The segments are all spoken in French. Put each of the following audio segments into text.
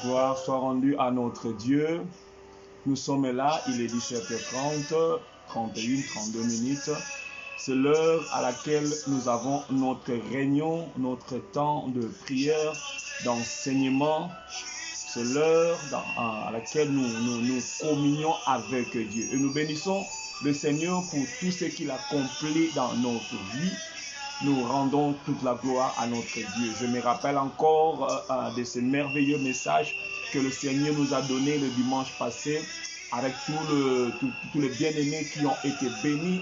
Gloire soit rendue à notre Dieu. Nous sommes là, il est 17h30, 31, 32 minutes. C'est l'heure à laquelle nous avons notre réunion, notre temps de prière, d'enseignement. C'est l'heure à laquelle nous communions avec Dieu. Et nous bénissons le Seigneur pour tout ce qu'il a accompli dans notre vie. Nous rendons toute la gloire à notre Dieu. Je me rappelle encore de ce merveilleux message que le Seigneur nous a donné le dimanche passé avec tous les bien-aimés qui ont été bénis,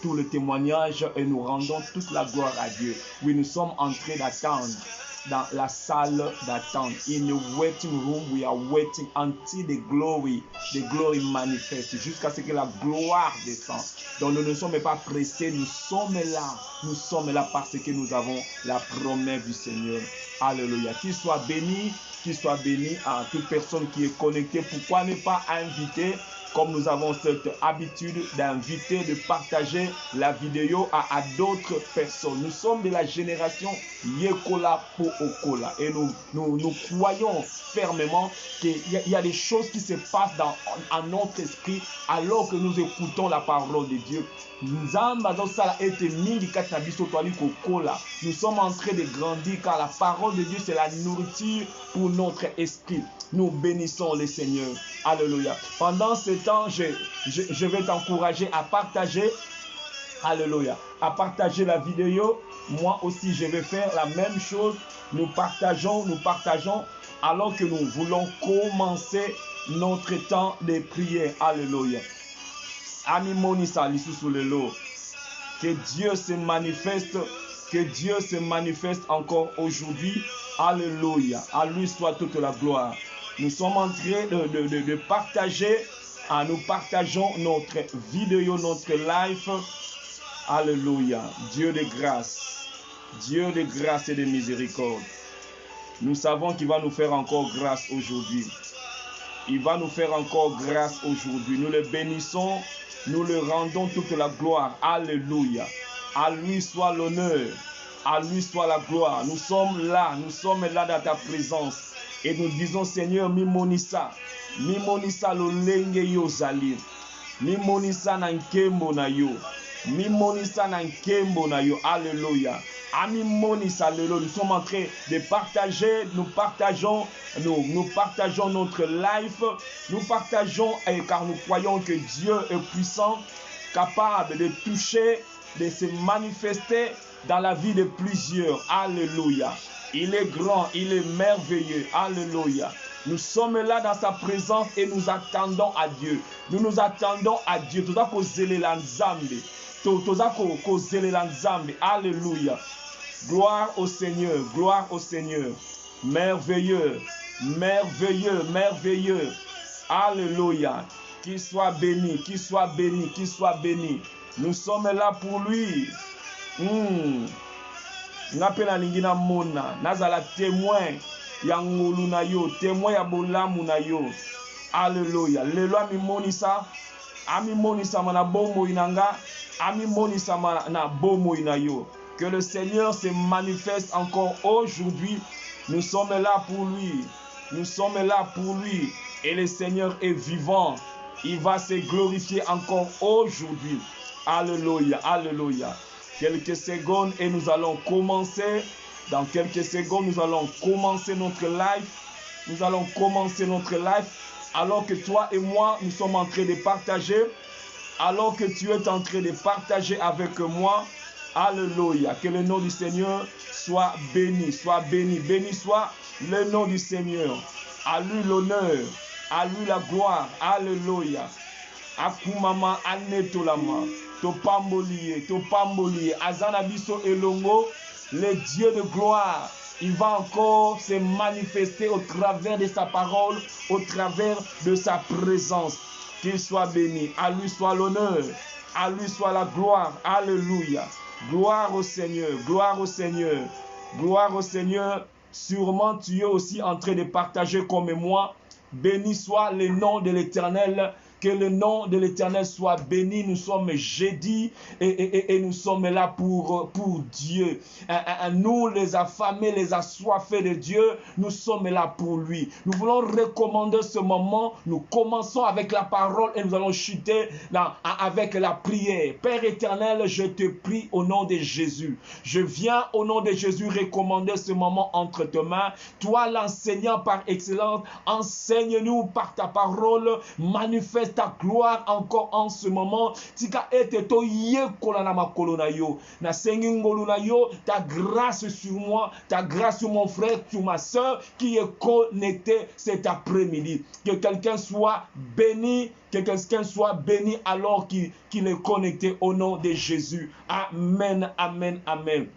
tout le témoignage, et nous rendons toute la gloire à Dieu. Oui, nous sommes en train d'attendre dans la salle d'attente. In the waiting room, we are waiting until the glory manifeste, jusqu'à ce que la gloire descende. Donc nous ne sommes pas pressés, nous sommes là parce que nous avons la promesse du Seigneur. Alléluia. Qu'il soit béni à toute personne qui est connectée. Pourquoi ne pas inviter, comme nous avons cette habitude d'inviter, de partager la vidéo à d'autres personnes. Nous sommes de la génération Yekola Po Okola et nous croyons fermement qu'il y a des choses qui se passent en notre esprit alors que nous écoutons la parole de Dieu. Nous sommes en train de grandir car la parole de Dieu c'est la nourriture pour notre esprit. Nous bénissons le Seigneur. Alléluia. Pendant ce temps, je vais t'encourager à partager. Alléluia. À partager la vidéo. Moi aussi, je vais faire la même chose. Nous partageons alors que nous voulons commencer notre temps de prière. Alléluia. Ami Monisa Lisusulelo. Que Dieu se manifeste. Que Dieu se manifeste encore aujourd'hui. Alléluia. À lui soit toute la gloire. Nous sommes en train de partager. Nous partageons notre vidéo, notre live. Alléluia. Dieu de grâce. Dieu de grâce et de miséricorde. Nous savons qu'il va nous faire encore grâce aujourd'hui. Il va nous faire encore grâce aujourd'hui. Nous le bénissons. Nous le rendons toute la gloire. Alléluia. À lui soit l'honneur. À lui soit la gloire. Nous sommes là dans ta présence. Et nous disons, Seigneur, mimonisa lolenge yo zali. Mimonisa na nkembo na yo. Mimonisa na nkembo na yo. Alléluia. Amimonisa lelo. Nous sommes en train de partager. Nous partageons notre life. Nous partageons car nous croyons que Dieu est puissant, capable de toucher, de se manifester dans la vie de plusieurs. Alléluia. Il est grand, il est merveilleux. Alléluia. Nous sommes là dans sa présence et nous attendons à Dieu. Nous attendons à Dieu. Alléluia. Gloire au Seigneur, gloire au Seigneur. Merveilleux, merveilleux, merveilleux. Alléluia. Qu'il soit béni, qu'il soit béni, qu'il soit béni. Nous sommes là pour lui. Napena lingina mona nazala témoin ya ngolu na yo, témoin ya bolamu na yo. Alléluia. Lelo ami monisa mana bomo inanga, ami monisa na bomo inayo. Que le Seigneur se manifeste encore aujourd'hui. Nous sommes là pour lui. Nous sommes là pour lui et le Seigneur est vivant. Il va se glorifier encore aujourd'hui. Alléluia. Alléluia. Quelques secondes et nous allons commencer. Dans quelques secondes, nous allons commencer notre live. Nous allons commencer notre live. Alors que toi et moi, nous sommes en train de partager. Alors que tu es en train de partager avec moi. Alléluia. Que le nom du Seigneur soit béni. Soit béni. Béni soit le nom du Seigneur. À lui l'honneur. À lui la gloire. Alléluia. Akumama anetolama. Topambolié, Azanabiso Elongo, le Dieu de gloire, il va encore se manifester au travers de sa parole, au travers de sa présence. Qu'il soit béni, à lui soit l'honneur, à lui soit la gloire. Alléluia. Gloire au Seigneur, gloire au Seigneur, gloire au Seigneur. Sûrement tu es aussi en train de partager comme moi. Béni soit le nom de l'Éternel Que le nom de l'Éternel soit béni. Nous sommes jeudi et nous sommes là pour Dieu. Nous, les affamés, les assoiffés de Dieu, nous sommes là pour lui. Nous voulons recommander ce moment. Nous commençons avec la parole et nous allons chuter avec la prière. Père éternel, je te prie au nom de Jésus. Je viens au nom de Jésus recommander ce moment entre tes mains. Toi, l'enseignant par excellence, enseigne-nous par ta parole. Manifeste ta gloire encore en ce moment. Tika ete to ye kolana makolona yo. Na sengi ngoluna yo, ta grâce sur moi, ta grâce sur mon frère, sur ma soeur qui est connecté cet après-midi. Que quelqu'un soit béni, que quelqu'un soit béni alors qu'il est connecté au nom de Jésus. Amen, amen, amen.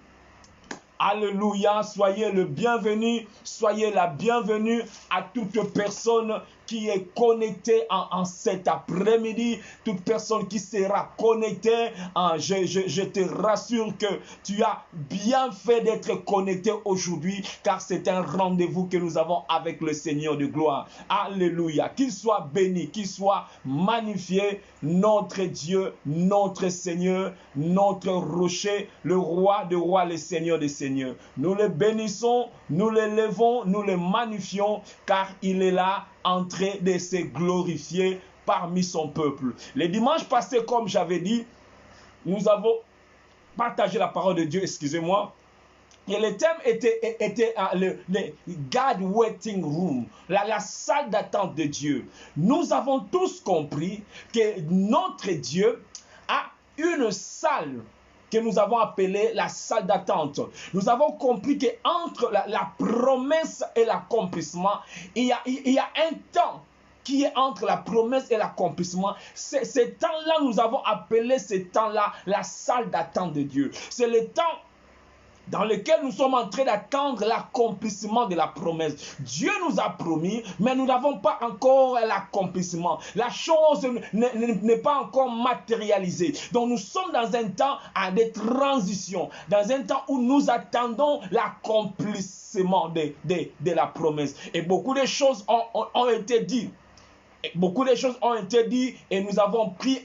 Alléluia, soyez le bienvenu, soyez la bienvenue à toute personne qui est connectée en cet après-midi, toute personne qui sera connectée. Je te rassure que tu as bien fait d'être connecté aujourd'hui, car c'est un rendez-vous que nous avons avec le Seigneur de gloire. Alléluia, qu'il soit béni, qu'il soit magnifié, notre Dieu, notre Seigneur, notre rocher, le roi des rois, le Seigneur des seigneurs. Nous le bénissons, nous l'élevons, nous le magnifions, car il est là en train de se glorifier parmi son peuple. Les dimanches passés, comme j'avais dit, nous avons partagé la parole de Dieu, excusez-moi, et le thème était le God Waiting Room, la salle d'attente de Dieu. Nous avons tous compris que notre Dieu a une salle que nous avons appelée la salle d'attente. Nous avons compris qu'entre la promesse et l'accomplissement, il y a un temps qui est entre la promesse et l'accomplissement. Ce temps-là, nous avons appelé ce temps-là la salle d'attente de Dieu. C'est le temps dans lequel nous sommes en train d'attendre l'accomplissement de la promesse. Dieu nous a promis, mais nous n'avons pas encore l'accomplissement. La chose n'est pas encore matérialisée. Donc nous sommes dans un temps de transition, dans un temps où nous attendons l'accomplissement de la promesse. Et beaucoup de choses ont été dites. Beaucoup de choses ont été dites et nous avons pris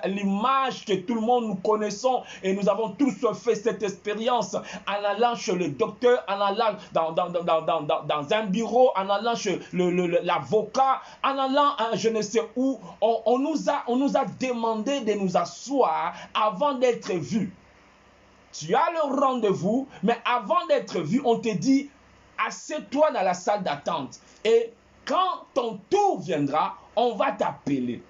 l'image que tout le monde nous connaissons et nous avons tous fait cette expérience en allant chez le docteur, en allant dans un bureau, en allant chez l'avocat, en allant je ne sais où. On nous a demandé de nous asseoir avant d'être vus. Tu as le rendez-vous, mais avant d'être vu, on te dit assieds-toi dans la salle d'attente et quand ton tour viendra, on va t'appeler.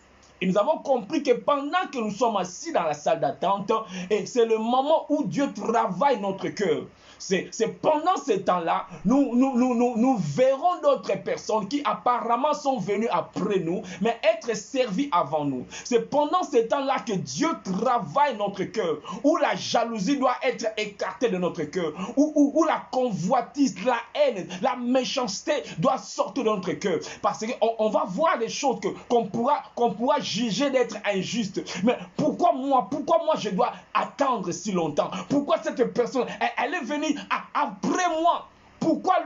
Et nous avons compris que pendant que nous sommes assis dans la salle d'attente, et c'est le moment où Dieu travaille notre cœur. C'est pendant ce temps-là, nous verrons d'autres personnes qui apparemment sont venues après nous, mais être servies avant nous. C'est pendant ce temps-là que Dieu travaille notre cœur, où la jalousie doit être écartée de notre cœur, où la convoitise, la haine, la méchanceté doit sortir de notre cœur. Parce qu'on va voir des choses qu'on pourra juger d'être injustes. Mais pourquoi moi je dois attendre si longtemps? Pourquoi cette personne, elle est venue après moi? Pourquoi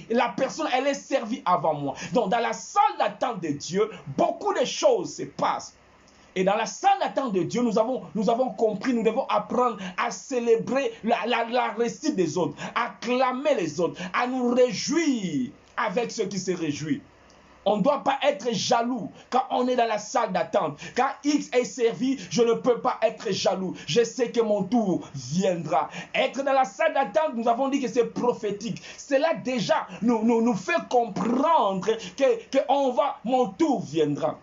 la personne, elle est servie avant moi? Donc, dans la salle d'attente de Dieu, beaucoup de choses se passent. Et dans la salle d'attente de Dieu, nous avons compris, nous devons apprendre à célébrer la réussite des autres, à clamer les autres, à nous réjouir avec ceux qui se réjouissent. On ne doit pas être jaloux quand on est dans la salle d'attente. Quand X est servi, je ne peux pas être jaloux. Je sais que mon tour viendra. Être dans la salle d'attente, nous avons dit que c'est prophétique. Cela déjà nous fait comprendre que mon tour viendra.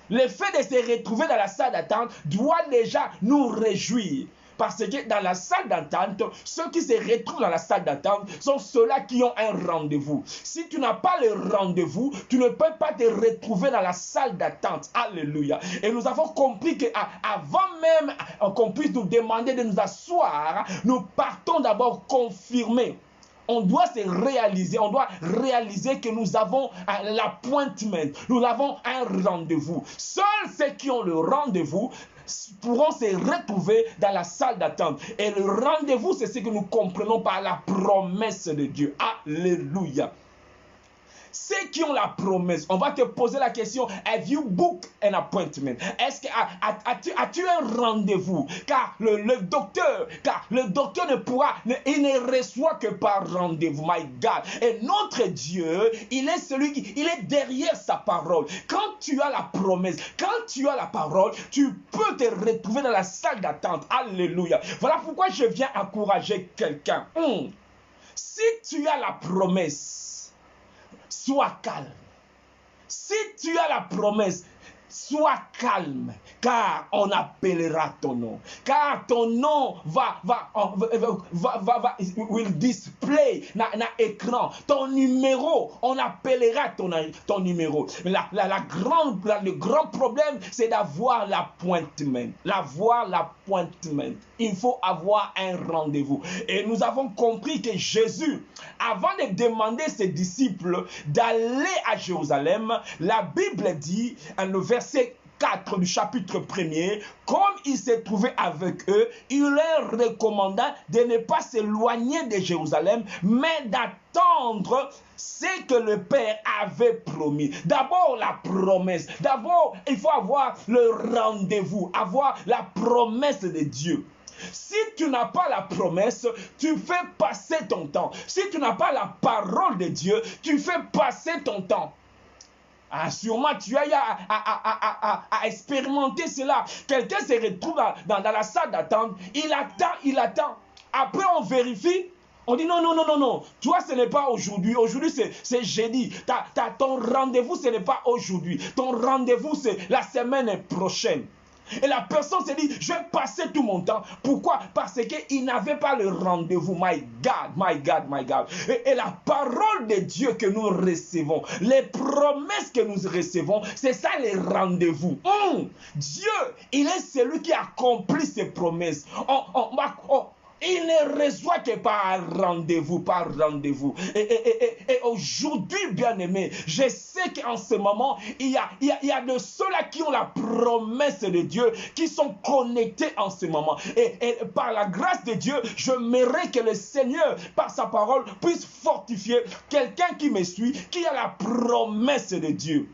Le fait de se retrouver dans la salle d'attente doit déjà nous réjouir. Parce que dans la salle d'attente, ceux qui se retrouvent dans la salle d'attente sont ceux-là qui ont un rendez-vous. Si tu n'as pas le rendez-vous, tu ne peux pas te retrouver dans la salle d'attente. Alléluia. Et nous avons compris qu'avant même qu'on puisse nous demander de nous asseoir, nous partons d'abord confirmer. On doit réaliser que nous avons l'appointment, nous avons un rendez-vous. Seuls ceux qui ont le rendez-vous pourront se retrouver dans la salle d'attente. Et le rendez-vous, c'est ce que nous comprenons par la promesse de Dieu. Alléluia. Ceux qui ont la promesse, on va te poser la question, have you booked an appointment? Est-ce que as-tu un rendez-vous? Car le docteur il ne reçoit que par rendez-vous. My God. Et notre Dieu, il est derrière sa parole. Quand tu as la promesse, quand tu as la parole, tu peux te retrouver dans la salle d'attente. Alléluia. Voilà pourquoi je viens encourager quelqu'un. Si tu as la promesse, sois calme. Si tu as la promesse, sois calme, car on appellera ton nom. Car ton nom will display na écran. Ton numéro, on appellera ton numéro. Le grand problème, c'est d'avoir l'appointment. Il faut avoir un rendez-vous. Et nous avons compris que Jésus, avant de demander à ses disciples d'aller à Jérusalem, la Bible dit, le verset 4 du chapitre 1er, comme il s'est trouvé avec eux, il leur recommanda de ne pas s'éloigner de Jérusalem, mais d'attendre ce que le Père avait promis. D'abord la promesse. D'abord, il faut avoir le rendez-vous, avoir la promesse de Dieu. Si tu n'as pas la promesse, tu fais passer ton temps. Si tu n'as pas la parole de Dieu, tu fais passer ton temps. Sûrement, tu as à expérimenter cela. Quelqu'un se retrouve dans la salle d'attente. Il attend. Après, on vérifie. On dit non. Toi, ce n'est pas aujourd'hui. Aujourd'hui, c'est jeudi. Ton rendez-vous, ce n'est pas aujourd'hui. Ton rendez-vous, c'est la semaine prochaine. Et la personne s'est dit, je vais passer tout mon temps. Pourquoi? Parce qu'il n'avait pas le rendez-vous. My God. Et la parole de Dieu que nous recevons, les promesses que nous recevons, c'est ça les rendez-vous. Dieu, il est celui qui accomplit ses promesses. Il ne reçoit que par rendez-vous. Et aujourd'hui, bien-aimé, je sais qu'en ce moment, il y a de ceux-là qui ont la promesse de Dieu, qui sont connectés en ce moment. Et par la grâce de Dieu, je m'aimerais que le Seigneur, par sa parole, puisse fortifier quelqu'un qui me suit, qui a la promesse de Dieu.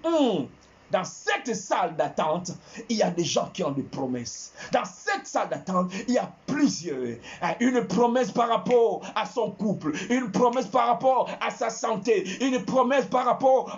Dans cette salle d'attente, il y a des gens qui ont des promesses. Dans cette salle d'attente, il y a plusieurs. Une promesse par rapport à son couple, une promesse par rapport à sa santé, une promesse par rapport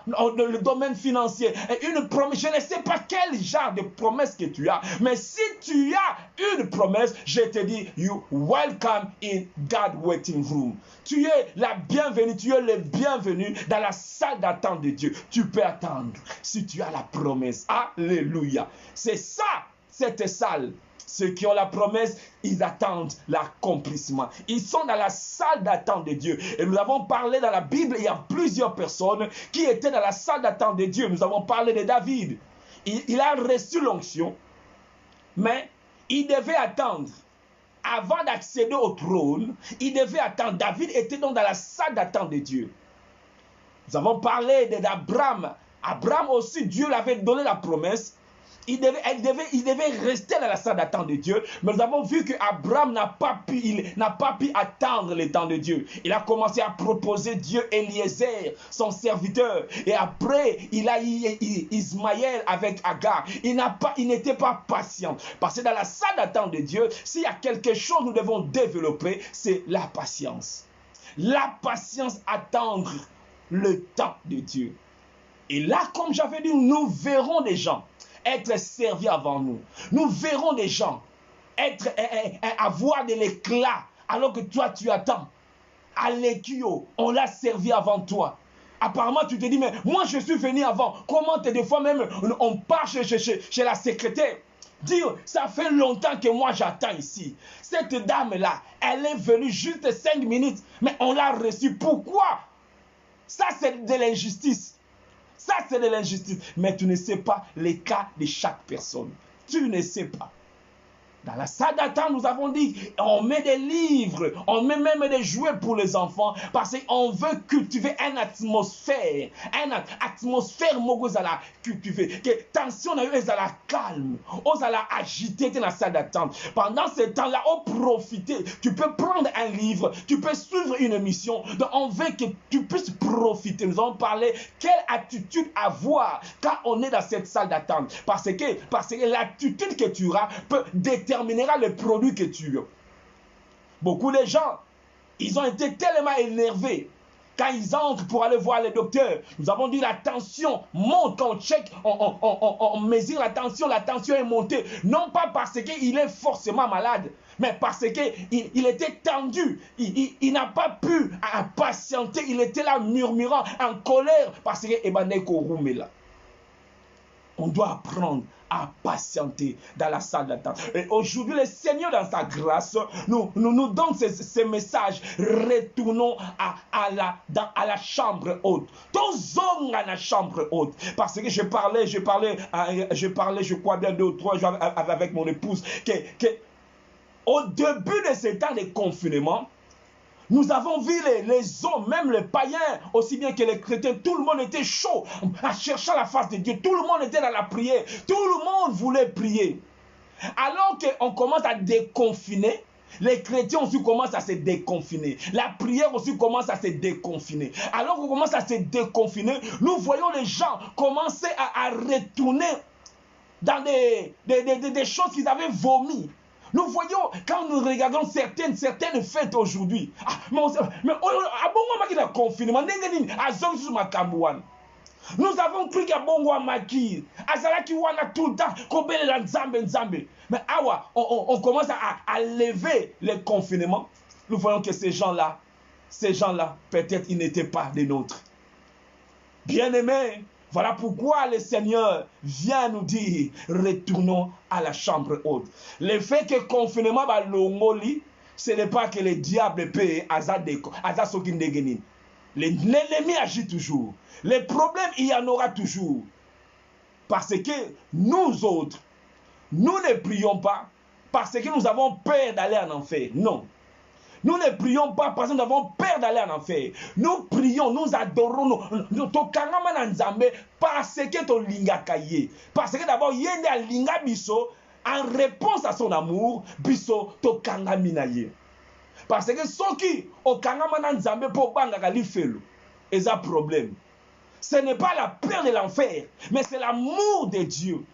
le domaine financier, une promesse. Je ne sais pas quel genre de promesse que tu as, mais si tu as une promesse, je te dis, you welcome in God waiting room. Tu es la bienvenue, tu es le bienvenu dans la salle d'attente de Dieu. Tu peux attendre si tu as la promesse. Alléluia. C'est ça, cette salle. Ceux qui ont la promesse, ils attendent l'accomplissement. Ils sont dans la salle d'attente de Dieu. Et nous avons parlé dans la Bible, il y a plusieurs personnes qui étaient dans la salle d'attente de Dieu. Nous avons parlé de David. Il a reçu l'onction, mais il devait attendre. Avant d'accéder au trône, il devait attendre. David était donc dans la salle d'attente de Dieu. Nous avons parlé d'Abraham. Abraham aussi, Dieu lui avait donné la promesse. Il devait rester dans la salle d'attente de Dieu. Mais nous avons vu qu'Abraham n'a pas pu attendre le temps de Dieu. Il a commencé à proposer Dieu Eliezer, son serviteur. Et après, il a eu Ismaël avec Agar. Il n'était pas patient. Parce que dans la salle d'attente de Dieu, s'il y a quelque chose que nous devons développer, c'est la patience. La patience, attendre le temps de Dieu. Et là, comme j'avais dit, nous verrons des gens être servis avant nous. Nous verrons des gens avoir de l'éclat alors que toi tu attends. À l'équio, on l'a servi avant toi. Apparemment, tu te dis, mais moi je suis venu avant. Comment des fois même on part chez la secrétaire. Dire, ça fait longtemps que moi j'attends ici. Cette dame-là, elle est venue juste 5 minutes, mais on l'a reçue. Pourquoi? Ça, c'est de l'injustice. Ça, c'est de l'injustice. Mais tu ne sais pas les cas de chaque personne. Tu ne sais pas. Dans la salle d'attente, nous avons dit, on met des livres, on met même des jouets pour les enfants, parce qu'on veut cultiver une atmosphère, mogozala cultiver, que tension na yo ezala calme, ozala agité dans la salle d'attente. Pendant ce temps-là, on profiter, tu peux prendre un livre, tu peux suivre une émission, donc on veut que tu puisses profiter. Nous allons parler quelle attitude avoir quand on est dans cette salle d'attente, parce que l'attitude que tu auras peut déterminera le produit que tu as. Beaucoup de gens, ils ont été tellement énervés quand ils entrent pour aller voir le docteur. Nous avons dit la tension monte quand on check, on mesure la tension est montée. Non pas parce qu'il est forcément malade, mais parce qu'il était tendu. Il n'a pas pu patienter. Il était là murmurant, en colère, parce que on doit apprendre à patienter dans la salle d'attente. Et aujourd'hui, le Seigneur, dans sa grâce, nous donne ces messages. Retournons à la chambre haute. Tous hommes à la chambre haute. Parce que je parlais, je crois bien 2 ou 3 jours avec mon épouse, que au début de ce temps de confinement, nous avons vu les hommes, même les païens, aussi bien que les chrétiens, tout le monde était chaud à chercher la face de Dieu. Tout le monde était dans la prière. Tout le monde voulait prier. Alors qu'on commence à déconfiner, les chrétiens aussi commencent à se déconfiner. La prière aussi commence à se déconfiner. Alors qu'on commence à se déconfiner, nous voyons les gens commencer à retourner dans des choses qu'ils avaient vomi. Nous voyons, quand nous regardons certaines fêtes aujourd'hui, nous avons cru qu'à Bongo Maki, Azalaki Wana tout le temps, Kobele Nzambe. Mais on commence à lever les confinements. Nous voyons que ces gens-là, peut-être ils n'étaient pas des nôtres. Bien-aimés, voilà pourquoi le Seigneur vient nous dire, retournons à la chambre haute. Le fait que le confinement va l'ongoli, ce n'est pas que le diable peut Azasokindegenin. L'ennemi agit toujours. Les problèmes, il y en aura toujours. Parce que nous autres, nous ne prions pas parce que nous avons peur d'aller en enfer. Non. Nous ne prions pas parce que nous avons peur d'aller en enfer. Nous prions, nous adorons, nous tokangama nzambe parce que to linga kaye. Parce que d'abord yende a linga biso en réponse à son amour, biso tokangami na ye. Parce que soki okangama nzambe po banga ka lifelo, eza problème. Ce n'est pas la peur de l'enfer, mais c'est l'amour de Dieu.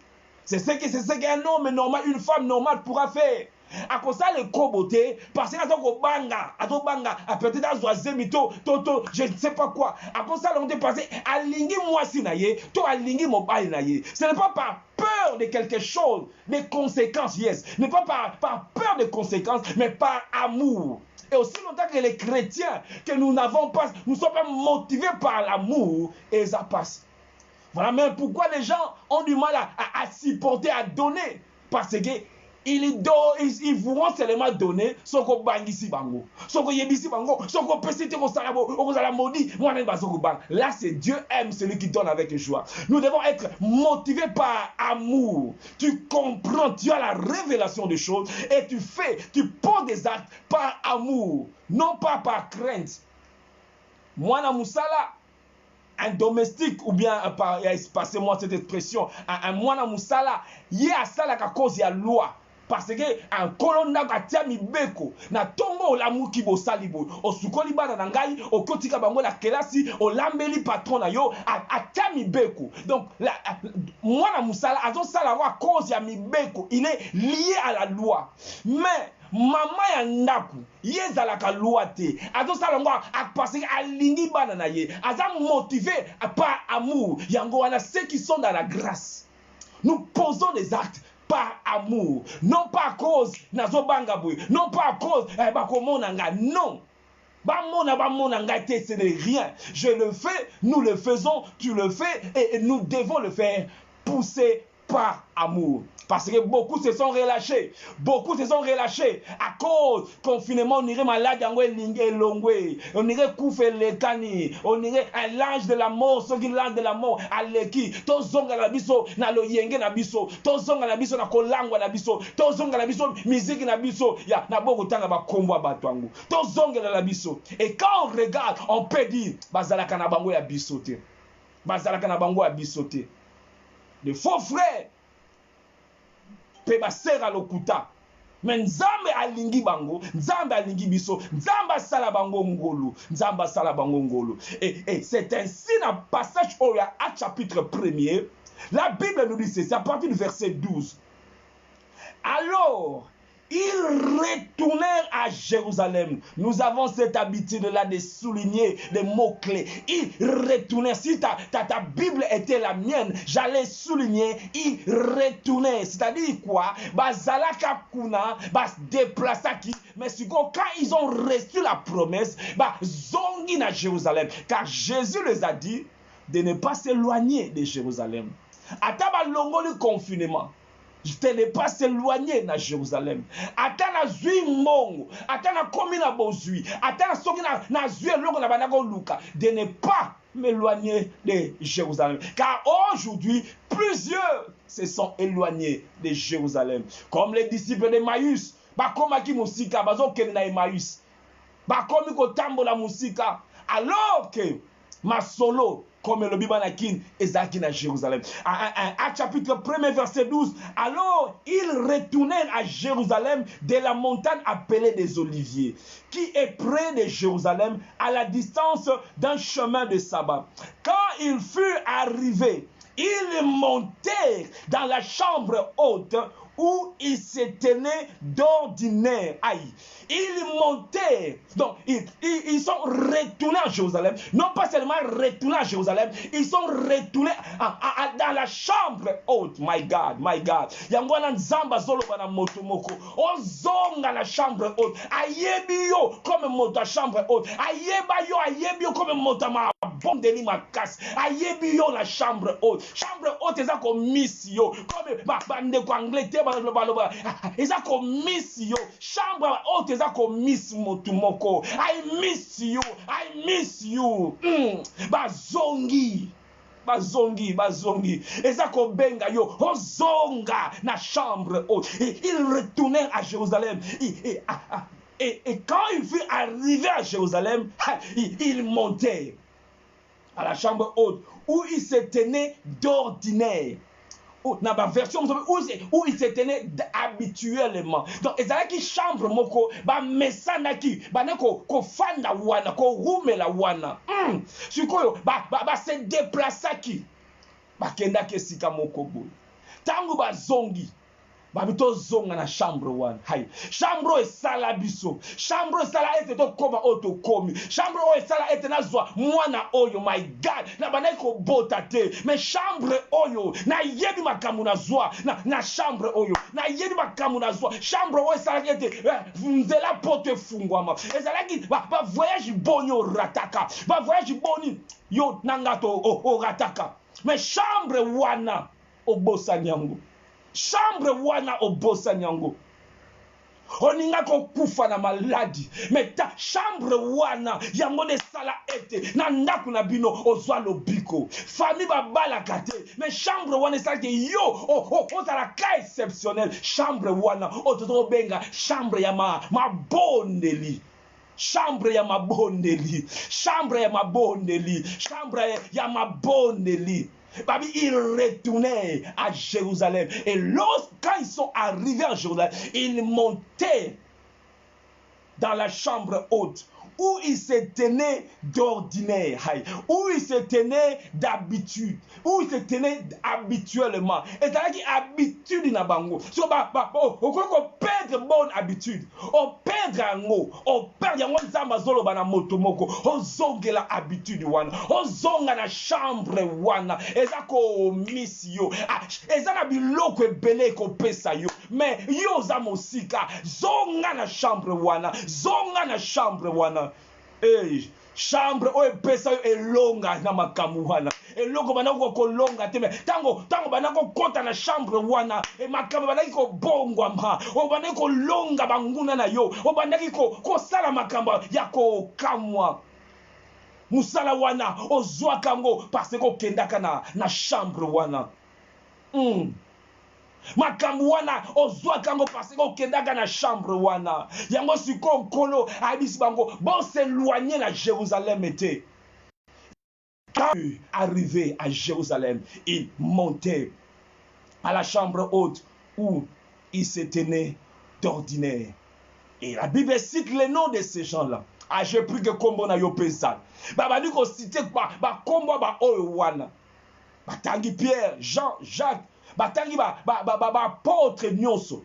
C'est ce qu'un homme normal, une femme normale pourra faire. À cause de le koboté, parce que banga, peut-être à zoazemito, toto, je ne sais pas quoi. À cause de ça, on est passé à lingi moi sinaye, to à lingi mobile naye. Ce n'est pas par peur de quelque chose, des conséquences, yes. Ce n'est pas par peur des conséquences, mais par amour. Et aussi longtemps que les chrétiens, que nous n'avons pas, nous ne sommes pas motivés par l'amour, et ça passe. Voilà même pourquoi les gens ont du mal à s'y porter, à donner. Parce que ils vont seulement donner ce qu'on bangisi bango. Ce qu'on yebisi bango, ce qu'on peut citer au salabo, au salamodi, là c'est Dieu aime celui qui donne avec joie. Nous devons être motivés par amour. Tu comprends, tu as la révélation des choses et tu poses des actes par amour, non pas par crainte. Moi, na musala, un domestique ou bien passez-moi cette expression, un moine musala, il y a ça la cause de la loi. Parce que un colonna katia mibeko na tombo olamu ki bosali boy osukoli bana na ngai okotika bango la kelasi olambeli patron na yo atia mibeko. Donc mwana musala azo sala wa cause ya mibeko, il est lié à la loi. Mais mama ya ndaku yezalaka loi te azosala ngo parce que alingi bana na ye aza motivé par amour. Yango wana ceux qui sont dans la grâce, nous posons des actes par amour, non pas à cause nazo banga boy, non pas à cause bakomonanga, non. Bamonanga te, ce n'est rien. Je le fais, nous le faisons, tu le fais et nous devons le faire pousser par amour. Parce que beaucoup se sont relâchés. Beaucoup se sont relâchés à cause confinement. On irait malade, on irait couper les cani, on irait à l'ange de la mort, ceux qui l'ange de la mort, à l'équipe, tous zonga la biso, na lo yenge na biso, tous zonga la biso na kolangwa na biso, tous zonga la biso, musique na biso, ya na boko tanga ba kombo batwangu, tous zonga la biso. Et quand on regarde, on peut dire, bazalaka na bango ya bisote, bazalaka na bango ya bisote. De faux frères. Pe basera lokuta mais nzambe alingi bango, nzambe alingi biso, nzambe asala bango ngolu, nzambe asala bango ngolu. Et c'est ainsi dans le passage au chapitre 1er, la Bible nous dit c'est à partir du verset 12. Alors ils retournèrent à Jérusalem. Nous avons cette habitude-là de souligner les mots-clés. Ils retournèrent. Si ta Bible était la mienne, j'allais souligner. Ils retournèrent. C'est-à-dire quoi? Bazalaka kuna, bas déplaçaki. Mais quand ils ont reçu la promesse, zongi na Jérusalem. Car Jésus les a dit de ne pas s'éloigner de Jérusalem. Ataba longo le confinement. Je ne t'ai pas s'éloigner de Jérusalem. Atana zui mongo, atana komi na bozui, atana soki na zui longo na banako luka, de ne pas m'éloigner de Jérusalem. Car aujourd'hui, plusieurs se sont éloignés de Jérusalem. Comme les disciples d'Emmaüs, bakomaki musika, bazokende na Emmaüs. Bakomi kotambola musika, alors que ma solo, comme le Bibanakin, ezaki na Jérusalem. À chapitre 1er, verset 12, alors ils retournèrent à Jérusalem de la montagne appelée des Oliviers, qui est près de Jérusalem, à la distance d'un chemin de sabbat. Quand ils furent arrivés, ils montèrent dans la chambre haute où ils se tenaient d'ordinaire. Aïe. Ils montaient. Donc, ils sont retournés à Jérusalem. Non pas seulement retournés à Jérusalem, ils sont retournés dans la chambre haute. My God, my God. Yangwana nzamba zolo bana motomoko. Ozonga la chambre haute. Ayebi yo comme moto chambre haute. Ayebi yo comme moto ma bombe de limakas. Ayebi yo la chambre haute. Chambre haute eza ko miss yo. Comme bande ko Angleterre eza ko miss yo. Chambre haute eza ko miss motumoko. I miss you. I miss you. Bazongi. Eza ko benga yo. Ozonga na chambre haute. Et ils retournèrent à Jérusalem. Et quand ils furent arrivés à Jérusalem, ils montaient à la chambre haute où ils se tenaient d'ordinaire. Dans la version où il se tenait habituellement. Donc, ils avaient qui chambre moko, ba mesana ki, ba neko ko fanda wana, ko rume la wana. Sikoyo, ba se déplaça ki, ba kenda ke sika moko boy. Tangu ba zongi. Babito zonga na chambre wana. Hai. Chambre esala biso. Chambre esala ete to koma oto komi. Chambre esala ete na zwa mwana oyo. My God. Na banai ko bota te. Mais chambre oyo. Na yebi makamu na zwa. Na chambre oyo. Na yebi makamu na zwa. Chambre oyo esala ete. Nzela pote fungwama. Esala ki. Ba voyage boni o rataka. Ba voyage boni. Yo nangato o rataka. Mais chambre wana. O bosa nyango. Chambre wana obosa nyango. Oninga ko kufa na maladi. Mais ta chambre wana yango de sala ete na ndaku na bino ozwa lobiko. Famille babala kate. Mais chambre wana sala ke yo o sala ka exceptionnel. Chambre wana ototo benga chambre ya ma bondeli. Chambre ya mabondeli. Chambre ya mabondeli. Chambre ya mabondeli. Babi, ils retournaient à Jérusalem. Et lorsqu'ils ils sont arrivés à Jérusalem, ils montaient dans la chambre haute où ils se tenaient d'ordinaire, où ils se tenaient d'habitude, où ils se tenaient habituellement. Et c'est-à-dire qu'il habitude na bango. So on perdre bonne habitude, on perdre un mot, on perdre un zamba zolo bana motomoko, on zonge la habitude wana, on zonga na chambre wana, eza ko miss yo, eza na biloko ebele ko pesa yo, mais yo za mosika, zonga na chambre wana, zonga na chambre wana. Hey, chambre oyo epesa yo elonga na makambo wana eloko bandako kolonga te me tango bandako kota na chambre wana makambo bandaki kobongwama o bandaki kolonga banguna na yo o bandaki kosala makambo ya kokamwa musala wana ozwaka yango parce que okendaka na chambre wana makambo wana ozwaka yango parce que okendaka na chambre wana yango sikoyo nkolo ayebisi bango boseloigne na Jérusalem te. Quand arrivé à Jérusalem, il montait à la chambre haute où il se tenait d'ordinaire. Et la Bible cite le nom de ces gens-là. Ah, j'ai pris que kombo na yo pesal. Babadi ko cite ba kombo ba oyo wana. Batangi Pierre, Jean, Jacques, batangi ba apôtres nyonso.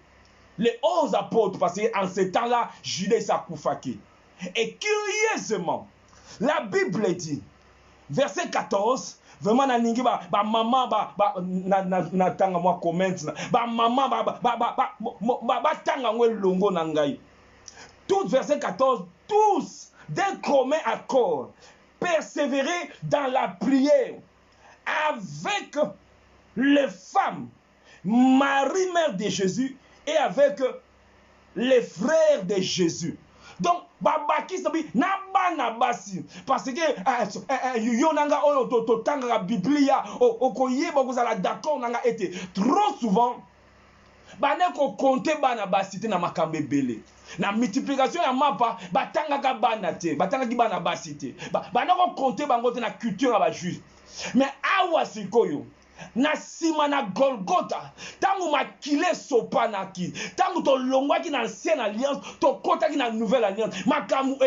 Les 11 apôtres parce qu'en ce temps-là, Judas s'akoufaki. Et curieusement, la Bible dit verset 14, vraiment na ningi ba maman na tanga moi comment ba maman ba tanga ngwe longo na ngai. Tout verset 14, tous d'un commun accord persévérer dans la prière avec les femmes, Marie mère de Jésus et avec les frères de Jésus. Donc babaki sabi na bana basi parce que yo nanga oyo to tanga Biblia okoyeba kozala d'accord nanga ete trop souvent bana ko compter bana basi te na makambe belé na multiplication ya mapa batanga ka bana te batanga ki bana basi te bana ko compter bango te na culture ya ba juif mais awa sikoyo na sima na Golgotha tangu makile sopanaki tangu to longwaki na ancienne alliance to kotaki na nouvelle alliance makamu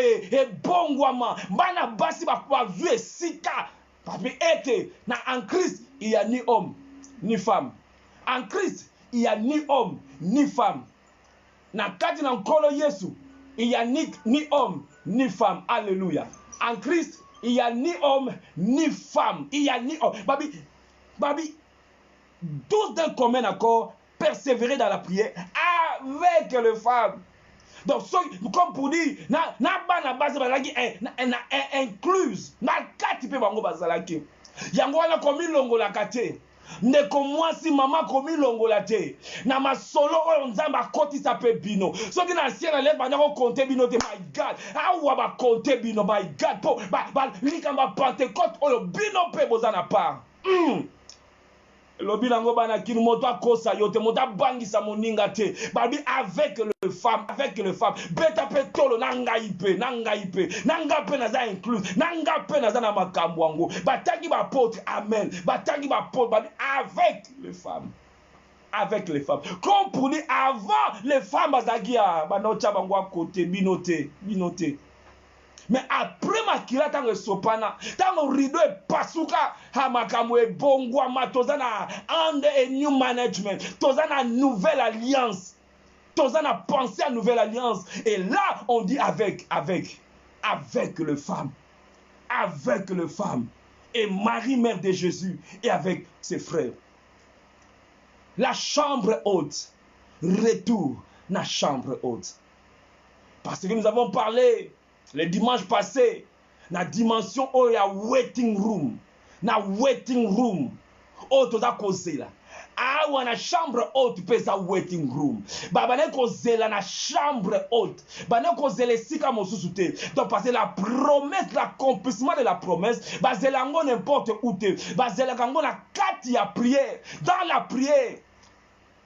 bongwama bana basi ba vu esika parce que na en Christ il y a ni homme ni femme. En Christ il y a ni homme ni femme. Na kati na nkolo Yesu il y a ni homme ni femme. Alléluia. En Christ il y a ni homme ni femme. Il y a ni homme. Babi, tous d'un commun accord, persévérer dans la prière avec les femmes. Donc, comme pour dire, na bana base bazalaki incluse, na kati pe bango bazalaki. Yango wana komi longola kate. Ndeko mwasi mama komi longola te. Na masolo oyo nzamba kotisa pe bino. Soki na ancien alliance bandako compter bino te, my God. Awa ba compter bino, my God. Po ba likamba Pentecôte oyo bino pe bozana part. Lobi nango bana kinu moto akosa yote moto abangisa moninga te babi avec le femme beta petolo nanga ipe nanga pe naza incluse nanga pe naza na makambo wango bataki ba apôtre amen bataki ba apôtre babi avec les femmes comme pour dire avant les femmes bazagia banocha bango à côté binote mais après makila tango sopana tango rideau pasuka ha makamwe bongwa tozana and a new management tozana nouvelle alliance tozana penser à nouvelle alliance et là on dit avec le femme et Marie mère de Jésus et avec ses frères. La chambre haute, retour na chambre haute, parce que nous avons parlé le dimanche passé, na dimension où il y a waiting room, oh toza kozela. Ah wana chambre haute pesa waiting room. Bana kozela na chambre haute. Bana kozela sika mosusu te. Donc parce que la promesse, l'accomplissement de la promesse, bazela ngo n'importe où te. Bazela ngo na kati ya prière, dans la prière.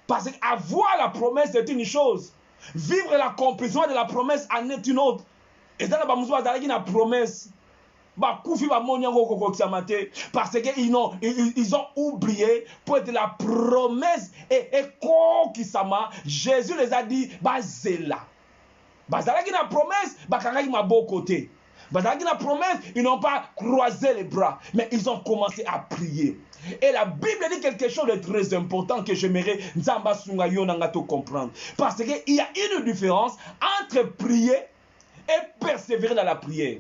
Parce que avoir la promesse c'est une chose, vivre l'accomplissement de la promesse en est une autre. Et dans la bamouzo bazalaki na promesse ba kufi ba monyango kokokisa mate parce que ils ont oublié pour être la promesse et kokisama. Jésus les a dit bazela bazalaki na promesse bakangaki maboko te bazalaki na promesse, ils n'ont pas croisé les bras mais ils ont commencé à prier. Et la Bible dit quelque chose de très important que j'aimerais Nzamba Sunga Yonanga te comprendre, parce qu'il y a une différence entre prier et persévérer dans la prière.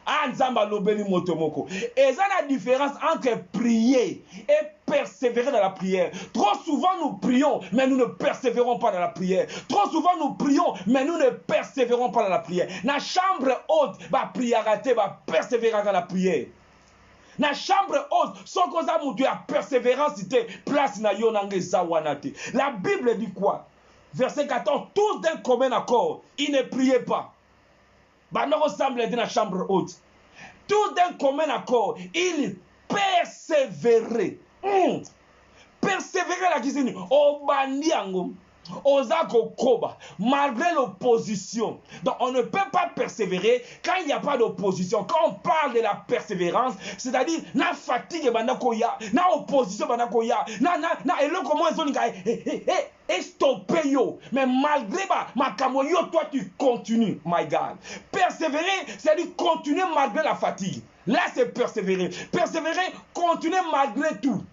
Ah, nzamba lobeli motomoko. Et ça la différence entre prier et persévérer dans la prière. Trop souvent nous prions, mais nous ne persévérons pas dans la prière. Trop souvent nous prions, mais nous ne persévérons pas dans la prière. Na chambre haute, va prier rater, va persévérer dans la prière. Na chambre haute, sans cause à mon a persévérance, place na yonange zawanate. La Bible dit quoi? Verset 14, tous d'un commun accord, ils ne priaient pas. Bah, nous ressemblons dans la chambre haute. Tous d'un commun accord, ils persévéraient. Persévérer la question. Obaniango. Ozako Koba, malgré l'opposition. Donc on ne peut pas persévérer quand il n'y a pas d'opposition. Quand on parle de la persévérance, c'est-à-dire na fatigue banakoya, na opposition banakoya, na elo comment ils ont stoppé yo. Mais malgré ma kamoyo, toi tu continues, my God. Persévérer, c'est-à-dire continuer malgré la fatigue. Là c'est persévérer. Persévérer, continuer malgré tout.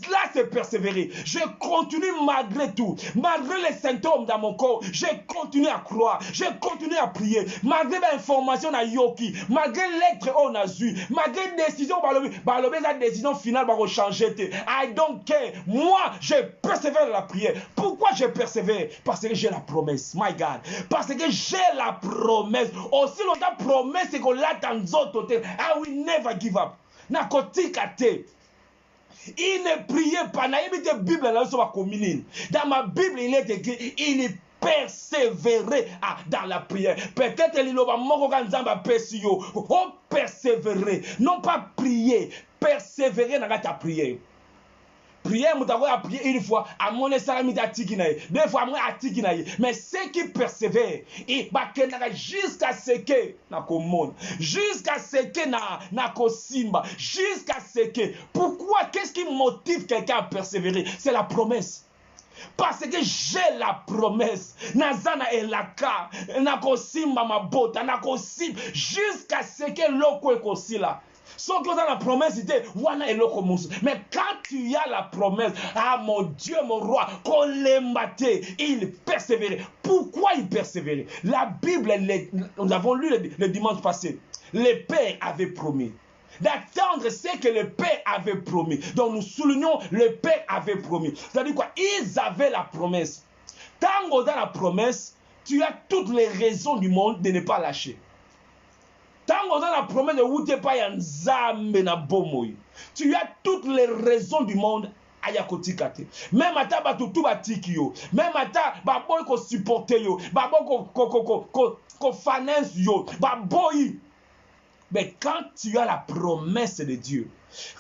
Là, c'est persévérer. Je continue malgré tout. Malgré les symptômes dans mon corps, je continue à croire. Je continue à prier. Malgré l'information à Yoki. Malgré l'être on a eu. Malgré la décision, la décision finale va changer. I don't care. Moi, je persévère dans la prière. Pourquoi je persévère? Parce que j'ai la promesse. My God. Parce que j'ai la promesse. Aussi longtemps, promesse, c'est qu'on l'attend d'autres. I will never give up. Nakotikate. Il ne priait pas. Dans ma Bible, il est écrit, il persévérait dans la prière. Peut-être il va persévérer. Non pas prier, persévérer dans ta prière. Prière, nous avons prié une fois, à mon salamita tikinaï, deux fois, à mon atikinaï. Mais ceux qui persévèrent, ils jusqu'à ce que na komon, jusqu'à ce que na kosimba, jusqu'à ce que. Pourquoi? Qu'est-ce qui motive quelqu'un à persévérer? C'est la promesse. Parce que j'ai la promesse. Nazana elaka, na kosimba ma bota, na kosim, jusqu'à ce que l'oko ekosila. Sauf que dans la promesse, c'était wana eloko musu. Mais quand tu as la promesse, ah mon Dieu, mon roi, qu'on l'embâtait, il persévérait. Pourquoi il persévérait? La Bible, nous avons lu le dimanche passé. Le Père avait promis d'attendre ce que le Père avait promis. Donc nous soulignons, le Père avait promis. C'est-à-dire quoi? Ils avaient la promesse. Tant dans la promesse, tu as toutes les raisons du monde de ne pas lâcher. Tant qu'on a la promesse de Wutepa na Bomoy, tu as toutes les raisons du monde à Yakotikate. Même à ta batutu batikio, même à ta baboy ko supporter yo, baboy ko finance yo, baboy. Mais quand tu as la promesse de Dieu,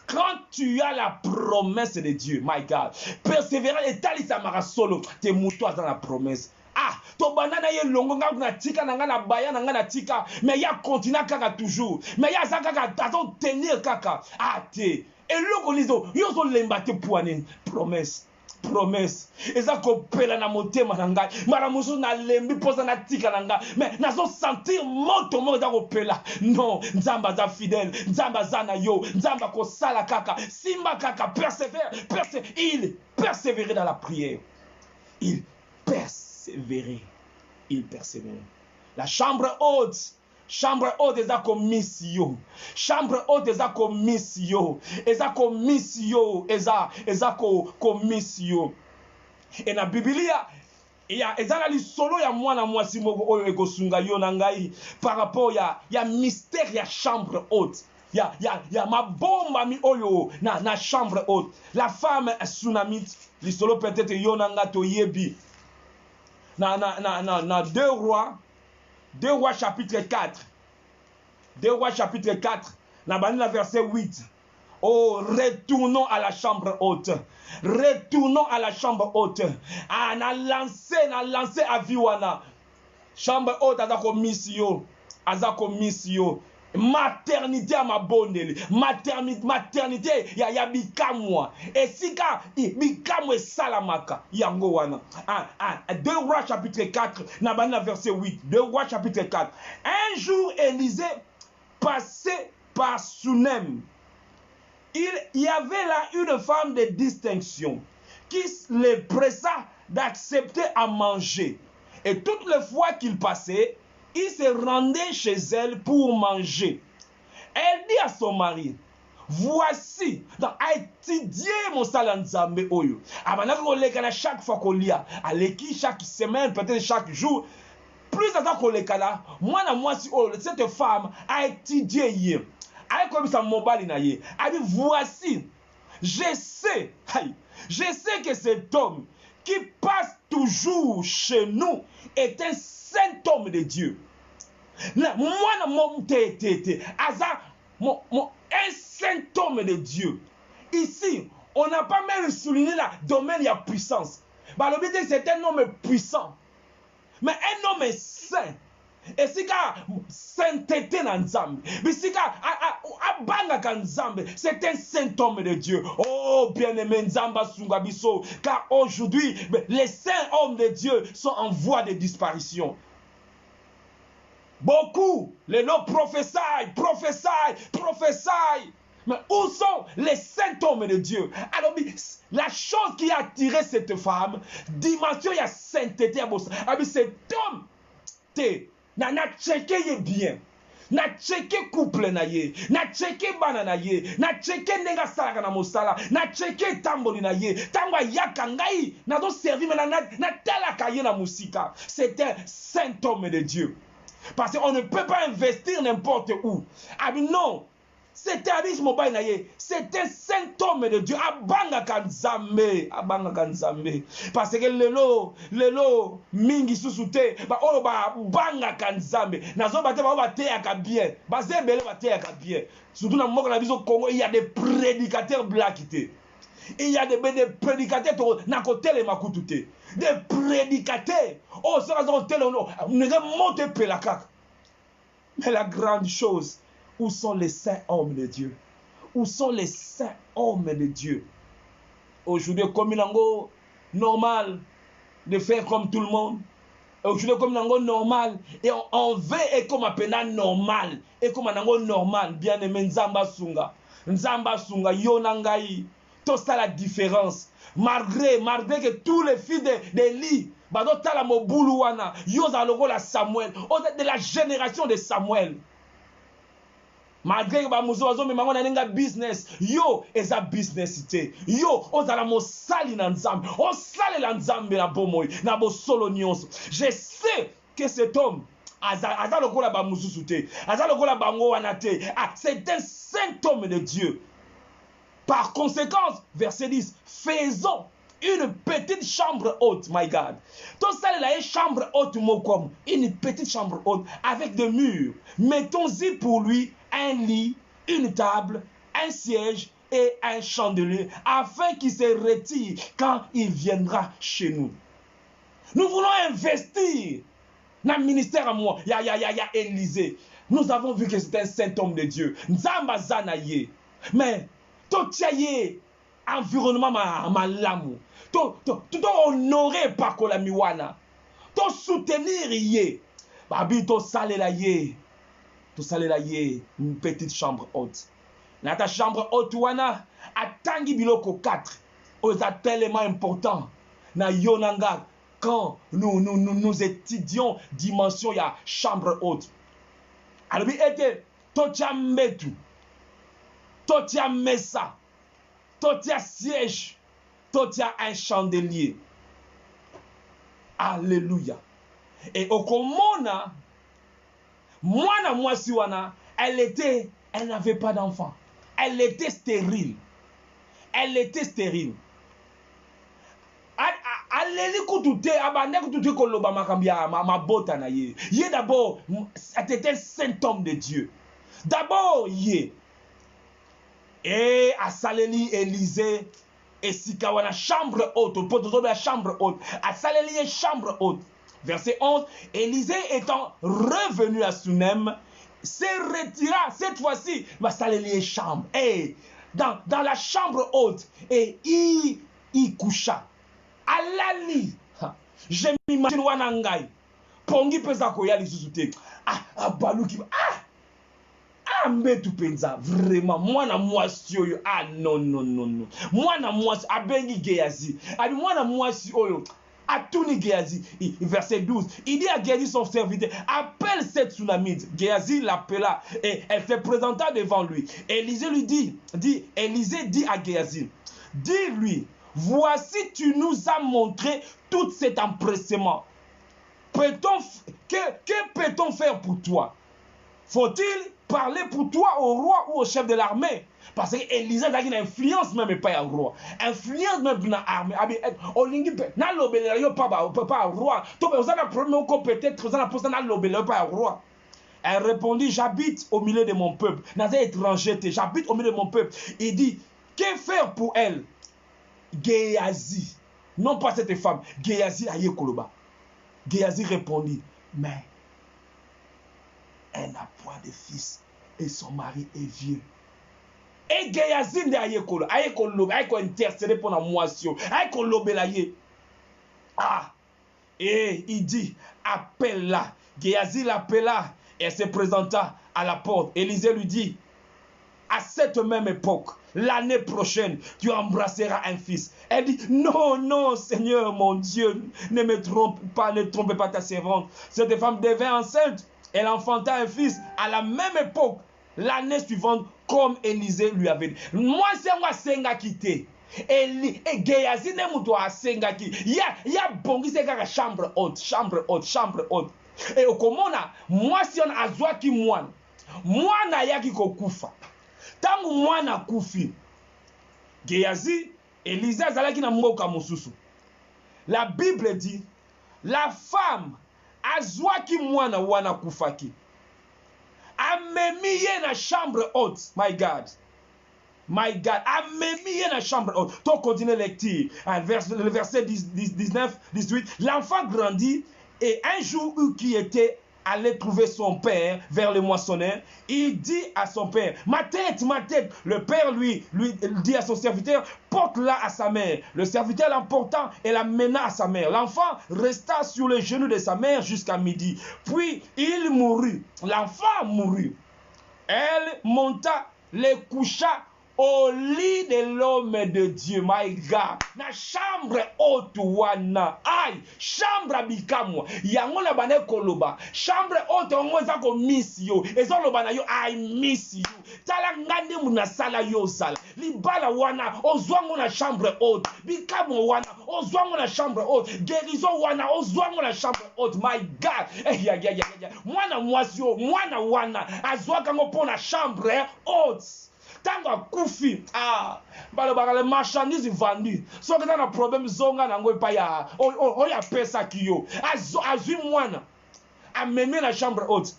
quand tu as la promesse de Dieu, my God, persévérant et talisamara solo, tes moutons dans la promesse. Ah, to banana ye longo nga na tika na nga na baya na nga na tika, mais ya continue kaka toujours, mais ya za kaka attend tenir kaka. Ah te, et loko lizo, yo so lembate pouane, promesse. Promesse. Et ça kopela na motema na nga, mara musu na lembi posa na tika na nga, mais na so sentir moto mo za kopela. Non, nzamba za fidèle, nzamba za na yo, nzamba ko sala kaka, simba kaka persévère, il persévérait dans la prière. Il persévérer. Il persévérait. La chambre haute est la commission. Chambre haute est la commission. Et la commission est la commission. Et na Biblia, il y a ezala solo ya mwana mwasi moko oyo ekosunga yo na ngai par rapport ya mystère ya chambre haute. Ya mabomba mi oyo na chambre haute. La femme tsunamite, li solo peut-être yo na nga to yebi. Na 2 Rois chapitre 4. 2 Rois chapitre 4. Na bani verset 8. Oh, retournons à la chambre haute. Retournons à la chambre haute. Ah, na lancé à Viwana. Chambre haute, azako mission. Maternité à ma bonne. Maternité, ya bikamwa. Et sika, bikamwa salamaka. Yango wana. 2 Rois chapitre 4, nabana verset 8. 2 Rois chapitre 4. Un jour, Élisée passait par Sunem. Il y avait là une femme de distinction qui le pressa d'accepter à manger. Et toutes les fois qu'il passait, il se rendait chez elle pour manger. Elle dit à son mari, voici, donc à étudier mon salanzambe oyo. Abanaka kolekana chaque fois qu'on lit, à l'équipe chaque semaine, peut-être chaque jour. Plus attend qu'on lekana, moi na moi si cette femme a étudié hier. Elle comme ça mobile na hier. Elle dit voici, je sais que cet homme qui passe toujours chez nous est un saint homme de Dieu. Là, moi mon un saint homme de Dieu. Ici, on n'a pas même souligné le domaine de la puissance. Bah, le but c'est un homme puissant. Mais un homme est saint. Et si ka sainteté dans Nzambe, mais si ka abanga Nzambe, c'est un saint homme de Dieu. Oh bien-aimé Nzamba Sungabiso, car aujourd'hui les saints hommes de Dieu sont en voie de disparition. Beaucoup, les noms prophétient. Mais où sont les saints hommes de Dieu? Alors, la chose qui a attiré cette femme, dimension, il y a sainteté. Cet homme, n'a checké bien. N'a checké couple na ye, n'a checké bana na ye, n'a checké nenga salaka na mosala, n'a checké tamboli na ye, tangwa yakangai, n'a donc servi mais n'a talaka ye na musika. C'est un saint homme de Dieu. Parce qu'on ne peut pas investir n'importe où. Ah mais non, c'était Abish Mobile Naye, c'est un saint homme de Dieu. Abanga Kanzambe. Parce que lelo mingi susute, ba olo ba banga Kanzambe. Nazo bate ba te akabien. Ba zebele ba te akabien. Surtout dans le biso Congo, il y a des prédicateurs blackité. Il y a des prédicateurs na côté les makutute. Des prédicateurs. Oh, ça va tel nom. Ne monte pas la cac. Mais la grande chose, où sont les saints hommes de Dieu? Où sont les saints hommes de Dieu? Aujourd'hui, comme il est normal de faire comme tout le monde. Aujourd'hui, comme il est normal. Et on veut et comme appena normal. Et comme il normal. Bien aimé Nzamba Sunga. Nzamba Sunga, Yonangai. Tout ça la différence. Malgré que tous les fils d'Élie, Badotala Mobuluana, Yosa Logo la Samuel, de la génération de Samuel. Malgré que Bamuzo mais maman n'a business, yo eza business ité. Yo ozala mo sali na nzambe. O sali la nzambe na bomoy, na bo solo nyonso. Je sais que cet homme aza lokola bamususu te, aza lokola bango wana te. Ah, c'est un saint homme de Dieu. Par conséquent, verset 10, faisons une petite chambre haute, my God. Tout ça, il y a une chambre haute, comme une petite chambre haute avec des murs. Mettons-y pour lui un lit, une table, un siège et un chandelier, afin qu'il se retire quand il viendra chez nous. Nous voulons investir dans le ministère à moi. Il y a Élisée. Nous avons vu que c'est un saint homme de Dieu. Nzamba Zanaye. Mais, tout tiaye environnement malamu. Tout honorer par la miwana. Tout soutenir yé. Babi tout salé la yé. Tout salé la yé. Une petite chambre haute. Dans ta chambre haute wana, atangi biloko 4. Oza tellement important. Na yonanga, quand nous étudions dimension ya chambre haute. Alors, était totia metu. Totia mesa. Totia siège. Totia un chandelier. Alléluia. Et au Komona, moi si wana, elle n'avait pas d'enfant. Elle était stérile. Elle était stérile. Alléli kutute, abande kutute koloba makambia ma bota na ye. Ye d'abord, c'était un saint homme de Dieu. D'abord, ye. Et à Saléli Élisée, et Sikawana chambre haute, pour la chambre haute, à Saléli chambre haute. Verset 11, Élisée étant revenu à Sunem, se retira cette fois-ci, va Saléli chambre. Et dans la chambre haute, et il coucha. Alali, je m'imagine wanangai, pongi pesa koya lisusuté. Baluki, mbetu penza, vraiment, moi na mwasi oyo, non, moi na mwasi, abengi geyazi, moi na mwasi oyo, à Touni Géasi. Verset 12. Il dit à Géasi son serviteur, appelle cette Tsunamite. Géasi l'appela et elle se présenta devant lui. Élisée lui Élisée dit à Géasi, dis-lui, voici tu nous as montré tout cet empressement. Que peut-on faire pour toi? Faut-il parler pour toi au roi ou au chef de l'armée? Parce que Élisée a une influence même pas au roi. Influence même dans l'armée. Olingi na lobelera yo pas au roi. Toi vous avez un problème peut-être vous avez posé na lobelera pas au roi. Elle répondit, j'habite au milieu de mon peuple. Nazé étranger, j'habite au milieu de mon peuple. Il dit, que faire pour elle? Géasi, non pas cette femme, Géasi aye koloba. Géasi répondit, mais elle n'a point de fils et son mari est vieux. Et Géasi de aye koloba, aye ko intercéder pour la moisson, aye koloba la ye. Ah, et il dit, appelle-la. Géasi l'appela et elle se présenta à la porte. Élisée lui dit, à cette même époque, l'année prochaine, tu embrasseras un fils. Elle dit, non, non, Seigneur mon Dieu, ne me trompe pas ta servante. Cette femme devint enceinte. Elle enfanta un fils à la même époque, l'année suivante, comme Élisée lui avait dit. Moi, c'est moi, Senga quitté. Et Géasi ne mouto a Senga qui. Ya bongi c'est la chambre haute. Et au komona, moi, si on a zoa ki mwana yaki kokufa. Tangu mwana kufi, Géasi, Élisée azalaki na mboka mosusu. La Bible dit, la femme azwaki mwana wana kufaki. Amemi ye na chambre haute, my God, amemi ye na chambre haute. To continue lecture, le verset 19, 18. L'enfant grandit et un jour qui était allait trouver son père vers le moissonneur, il dit à son père, ma tête, le père lui dit à son serviteur, porte-la à sa mère. Le serviteur l'emporta et l'amena à sa mère. L'enfant resta sur les genoux de sa mère jusqu'à midi. Puis il mourut. L'enfant mourut. Elle monta, les coucha au lit de l'homme de Dieu, my God. Na chambre haute wana. Aïe, chambre abikamwa. Yango na bane koloba. Chambre haute ongo zako miss yo. Ezo loba na yo, I miss you. Tala ngande muna sala yo sala. Libala wana, ozwango na chambre haute. Bikamo wana, ozwango na chambre haute. Guérison wana, ozwango na chambre haute. My God. Mwana mwasi yo, mwana wana. Azwaka ngo pona chambre haute. Tango akufi balobaka les marchandises vendues soki eza na problème zonga nango epai ya oyo apesaki yo azwi mwana amemi na chambre haute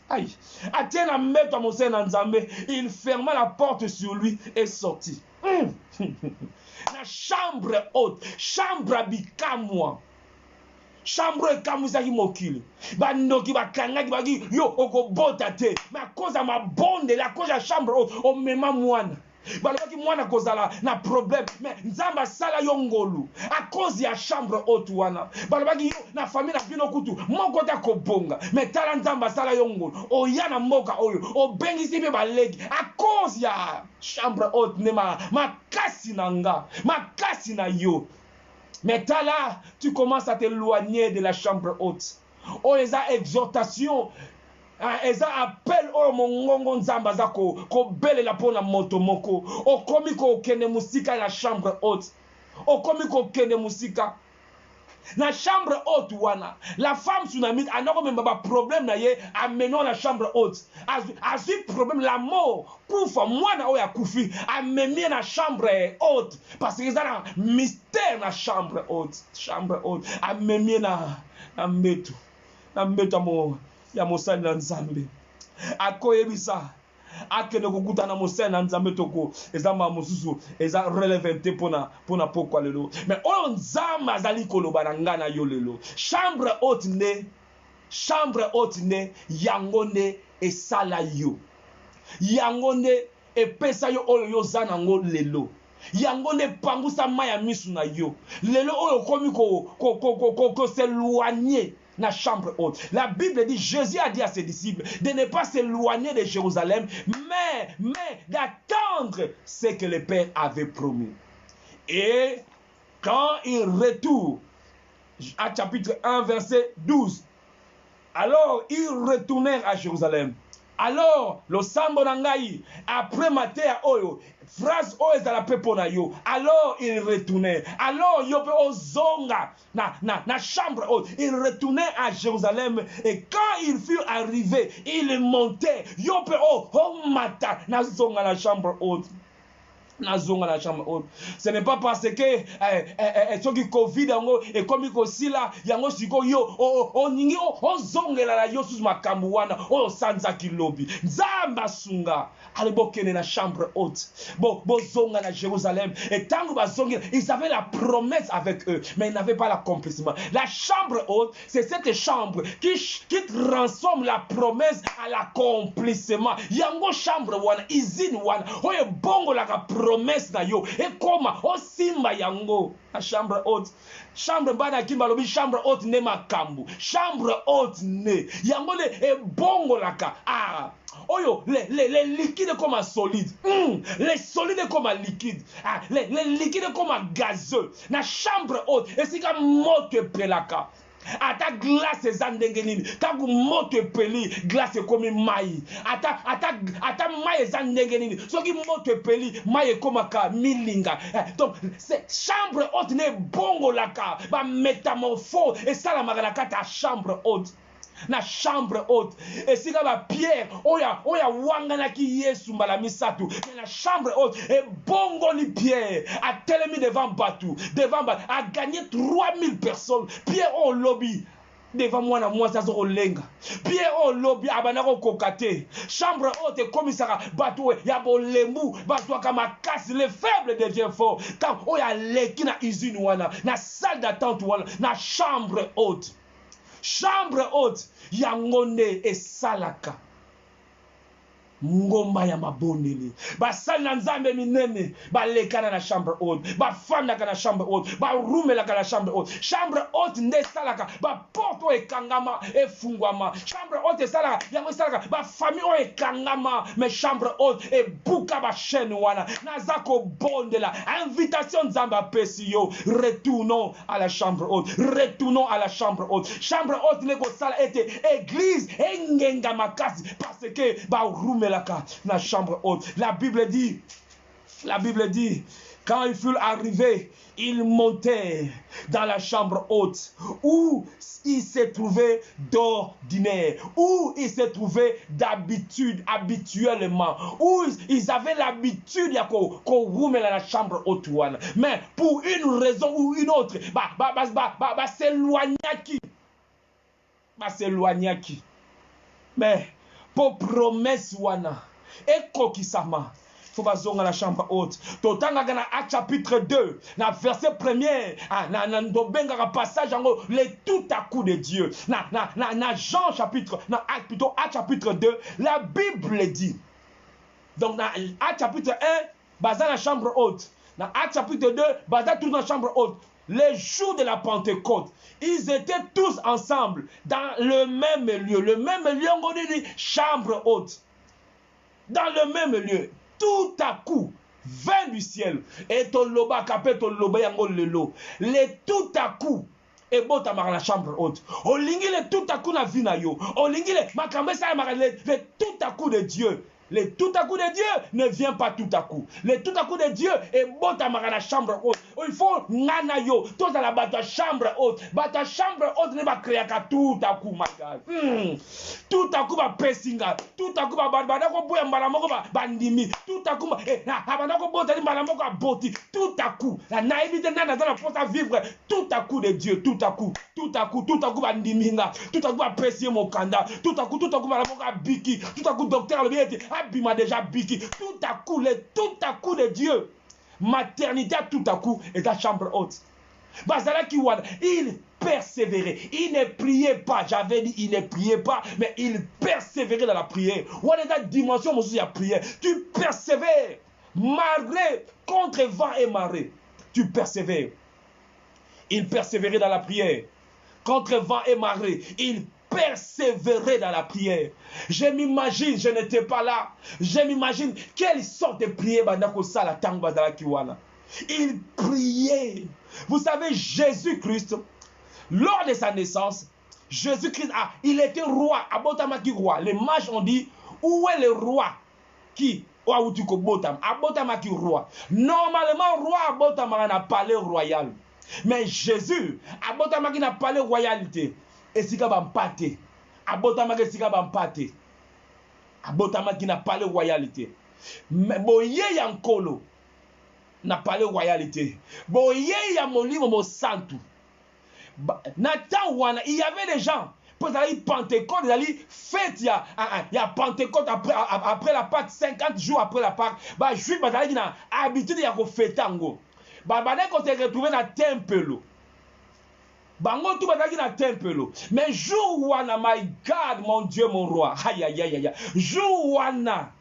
atie na mbeto ya mosali na nzambe, il ferma la porte sur lui et sorti na chambre haute, chambre abikamwa. Chambre ekamwisaki mokili bandoki bakangaki baki yo okobota te mais à cause ya mabonde à cause ya chambre haute omema mwana balobaki mwana kozala na problème mais nzambe asala yo ngolu à cause ya chambre haute wana balobaki yo na famille na bino kutu moko te akobonga mais tala nzambe asala yo ngolu oya na mboka oyo obengisi mpe baleki à cause ya chambre haute ne makasi na nga makasi na yo. Mais là, tu commences à t'éloigner de la chambre haute. Oh, les exhortations, les appels, oh mon ngongo nzamba zako, ko belle la pona moto moko. Oh, komi ko kende musika la chambre haute. Oh, komi ko kende musika. Na chambre haute wana, la femme tsunamite a non même pas problème na ye amenons la chambre haute. Azu problème la mort. Kufa mwana oya kufi amemie na chambre haute parce que ça un mystère na chambre haute amemie na mbeto ya mosali na nzambe akoyebisa akende kokutana mosali na nzambe toko eza mosusu eza relevante pona pokwa lelo mais oyo nzambe azali koloba na nga na yo lelo chambre haute ne yango nde esala yo yango nde epesa yo oyo yoza nango lelo yango nde epangusa mai ya misu na yo lelo oyo okomi s'éloigner na chambre haute. La Bible dit, Jésus a dit à ses disciples de ne pas s'éloigner de Jérusalem, mais d'attendre ce que le Père avait promis. Et quand il retourne, Actes chapitre 1, verset 12. Alors, ils retournèrent à Jérusalem. Alors, le sambo nangai, après mater oyo, phrase oyo ezala pepo na yo. Alors, ils retournaient. Alors, yope ozonga na chambre haute. Ils retournaient à Jérusalem. Et quand ils furent arrivés, ils montaient. Yope mata na zonga na chambre haute. Ce n'est pas parce que soki covid yango et comme ikosila yango siko yo oningi ozongela la yo sous makambo wana o sanza kilobi nzamba sunga alibokene na chambre haute bozonga na Jérusalem et tango bazongela ils avaient la promesse avec eux mais ils n'avaient pas l'accomplissement. La chambre haute, c'est cette chambre qui transforme la promesse à l'accomplissement. Yango chambre wana izine wana oye bongo la promesse na yo et koma o simba yango la chambre haute. Chambre bana kimba lobi chambre haute ne makambu. Chambre haute ne yango le e bongo laka oyo les liquides comme solide les solides comme liquide les liquides comme gazeux na chambre haute et si ka moto pelaka ata glace ezandenge nini tangu moto epeli glace ekomi mai ata mai ezandenge nini soki moto epeli mai ekomaka milinga donc c'est chambre haute ne bongolaka ba métamorphose esalamaka na kati ya chambre haute. Na chambre haute et si ba pierre oya wanganaki Yesu mbala misatu mais la chambre haute et bongoli Pierre a telemi devant Batu a gagné 3000 personnes. Pierre au lobby devant moi na moi ça zo lenga Pierre au lobby abana ko kokate chambre haute komisaka Batu ya bolembu Batu kama casse les faibles devient fort quand oya leki na usine wana na salle d'attente wana na chambre haute. Chambre haute yangonde esalaka ngomba ya maboneli basali na nzambe minene balekana na chambre haute bafandaka na chambre haute barumelaka na chambre haute. Chambre haute nde salaka baporte oyo ekangama efungwama. Chambre haute esalaka yango esalaka bafamille oyo ekangama mais chambre haute ebuka bachaîne wana naza kobondela invitation nzambe apesi yo. Retournons à la chambre haute, retournons à la chambre haute. Chambre haute ne kosala ete église engenga makasi parce que barumelaka la chambre haute. La Bible dit, quand ils furent arrivés, ils montèrent dans la chambre haute où ils se trouvaient d'ordinaire, où ils se trouvaient d'habitude, habituellement, où ils avaient l'habitude qu'on roule dans la chambre haute. Mais pour une raison ou une autre, s'éloignaki. Mais pour promesse wana ekokisama faut bazonga la chambre haute. Totanga na Acte chapitre 2 na verset 1er na ndobenga passage ngo le tout à coup de Dieu na Jean chapitre Acte chapitre 2 la Bible dit. Donc na Acte chapitre 1 baza la chambre haute, na Acte chapitre 2 baza tout dans la chambre haute. Les jours de la Pentecôte, ils étaient tous ensemble dans le même lieu. Le même lieu, on dit chambre haute. Dans le même lieu, tout à coup, vint du ciel. Et ton loba kapé ton loba yango lelo. Les tout à coup. Et bon, t'as la chambre haute. On lingi le tout à coup na vie na yo. On lingi le makambe sa le tout à coup de Dieu. Le tout à coup de Dieu ne vient pas tout à coup. Le tout à coup de Dieu est bon à la chambre haute. Il faut nanayo, tout à la chambre haute. La chambre haute ne va créer qu'à tout à coup, my God. Tout à coup, va pessinga. Tout à coup, va badako boya malamoko bandimi. Tout à coup, abandako botali malamoko boti. Tout à coup, la naïveté nana dans la porte à vivre. Tout à coup de Dieu, tout à coup, bandiminga. Tout à coup, va pessier mon kanda. Tout à coup, malamoko biki. Tout à coup, docteur le bien m'a déjà biki. Tout à coup de Dieu. Maternité tout à coup est la chambre haute. Il persévérait. Il ne priait pas. J'avais dit il ne priait pas, mais il persévérait dans la prière. Où est la dimension de la prière? Tu persévères. Malgré, contre vent et marée. Tu persévères. Il persévérait dans la prière. Contre vent et marée. Il persévérer dans la prière. Je m'imagine, je n'étais pas là. Je m'imagine quelle sorte de prière la Tangba dans la Kiwana. Il priait. Vous savez, Jésus-Christ, lors de sa naissance, Jésus-Christ, il était roi, abotamaki roi. Les mages ont dit, où est le roi qui abotamaki roi. Normalement, roi abotamaki na palais royal. Mais Jésus, abotamaki na palais royalité. Et si bampate, abotamaki si bampate. Abotamaki na palais royalité. Mais boye yankolo na palais royalité. Boye ya molimo mo santu. Il y avait des gens, pour aller Pentecôte, ils allaient fête, il y a Pentecôte après la Pâque, 50 jours après la Pâque, bah, juif, bah, ils ont habitude de fêter tango. Bah, quand ils se retrouvaient dans le temple, bango tout bataki na temple. Mais jour wana, my God, mon Dieu, mon roi, aïe aïe aïe aïe, jour wana,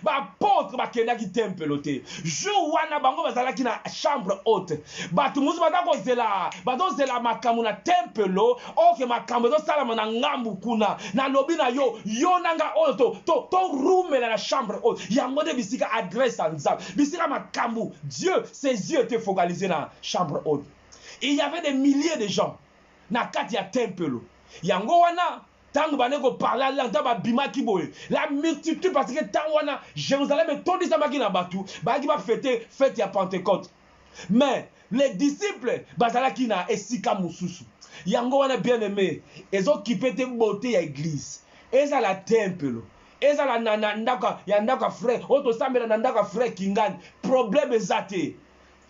ba porte ba kendaki temple te. Jour wana bango bazalaki na chambre haute. Ba tout musu batako zela, ba do zela makamu na temple oke makamu do sala na ngambu kuna. Na lobi na yo nanga oto to room na chambre haute. Yango de bisika adresse nzam. Bisika makamu. Dieu, ses yeux étaient focalisés na chambre haute. Et il y avait des milliers de gens na kati ya temple. Yango wana tant que parler la multitude parce que tant wana Jérusalem tout ça maki na batu ba ki ba fête ya Pentecôte. Mais les disciples bazalaki na esika mususu. Yango wana bien aimé, ils ont occupé de beauté à l'église. Eza la temple. Eza la ndaka ya ndaka frère, auto sambela na ndaka frère kingani. Problème ezate.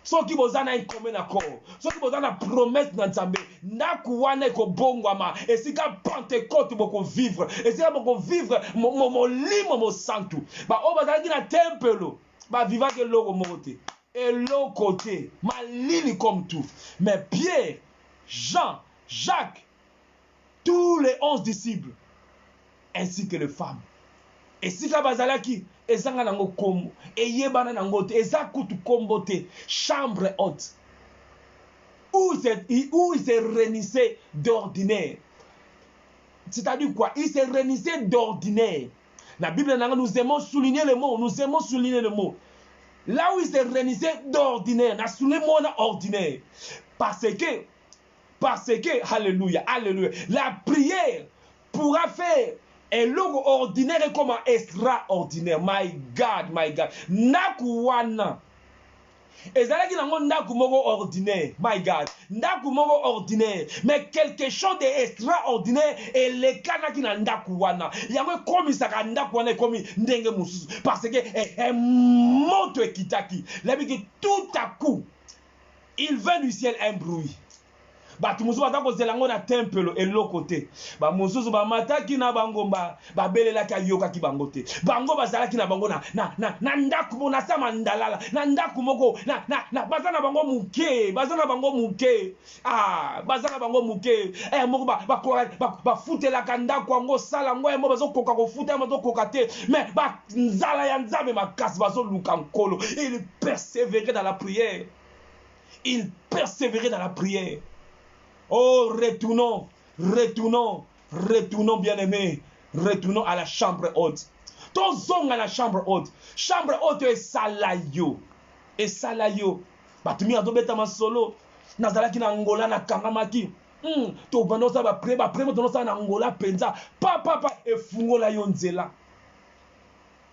Ceux qui vous en ont commun accord, ceux qui vous en ont promesse dans Nzambe, nakuwana ko bongwama, et si ka Pentecôte boko vivre, et si ka boko vivre mo limo mo santu, ba o bazalaki na temple, ba vivaki loko mote, et l'autre côté, malini comme tout. Mais Pierre, Jean, Jacques, tous les 11 disciples, ainsi que les femmes, et si ka bazalaki ezanga nango kombo eyebana nango te ezakutu kombo te chambre haute où il se réunissait d'ordinaire. C'est-à-dire quoi? Il se réunissait d'ordinaire. La Bible nous aimons souligner le mot, là où il se réunissait d'ordinaire, na souligné le mot ordinaire parce que alléluia, la prière pourra faire et logo ordinaire est comme extraordinaire. My God. Nakuwana. Ezalaki nango ndaku moko ordinaire. My God. Ndaku moko ordinaire. Mais quelque chose d'extraordinaire et le kanaki na ndaku wana. Yango komi saka ndaku wana komi ndenge mususu. Parce que moto ekitaki. Labi que tout à coup, il vint du ciel un bruit. Batu musu batako zelango na temple et l'autre côté. Ba mususu ba mataki na bango ba belela ka yoka ki bango te. Bango bazalaki na bango na ndaku mo na sama ndalala. Na ndaku moko na bazana bango muke, bazana bango muke. Bazana bango muke. Moko ba futela ka ndaku ango sala ngo mo bazo koka ko futa mo bazo koka te. Mais ba nzala ya nzambe makasi bazo luka nkolo. Il persévérait dans la prière. Oh, retournons, bien-aimés. Retournons à la chambre haute. Tozonga à la chambre haute. Chambre haute est salayo. Batumi adobeta masolo. Nazalaki na Angola na kangamaki. To banosa ba preba tonosa na Angola penza. Papa e fungola yo nzela.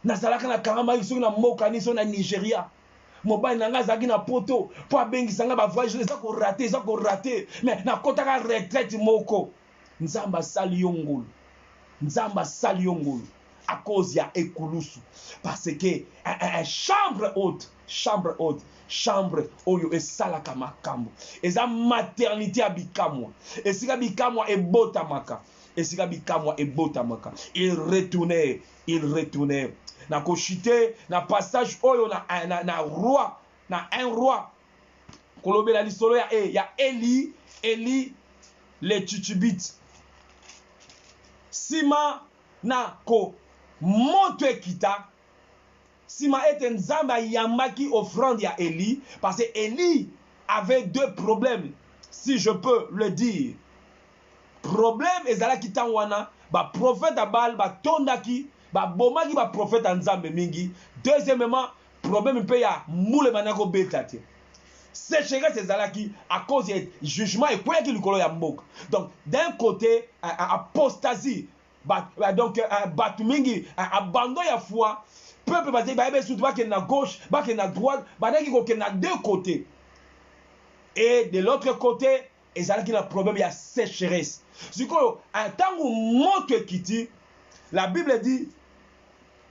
Nazalaka na kangamaki so na mokani so na Nigeria. Mobile nanga zaki na poto po abengisa nga ba voyage eza ko rater mais na kotaka retraite moko nzamba sali yongolo à cause ya ekulusu parce que chambre oyo esalaka makambo eza maternité ya bikamwa esika bikamwa ebotamaka il retournait na koshite na passage oyo na un roi kolobela lisolo ya Eli le Tishbite sima na ko moto ekita sima ete nzamba yamaki offrande ya Eli parce que Eli avait deux problèmes si je peux le dire. Problème ezalaki tangwana ba prophète Abal ba tondaki ba bomaki ba prophète nzambe mingi. Deuxièmement, problème pe ya moule manako betati. sécheresse ezalaki à cause du jugement et quoi qu'il y a mboka. Donc d'un côté apostasie, donc batumingi abandon ya foi, peuple bazé ba surtout ba na gauche, ba na droite, ba ki na deux côtés. Et de l'autre côté, ezalaki na problème ya sécheresse. Sikoyo tango moto kiti, la Bible dit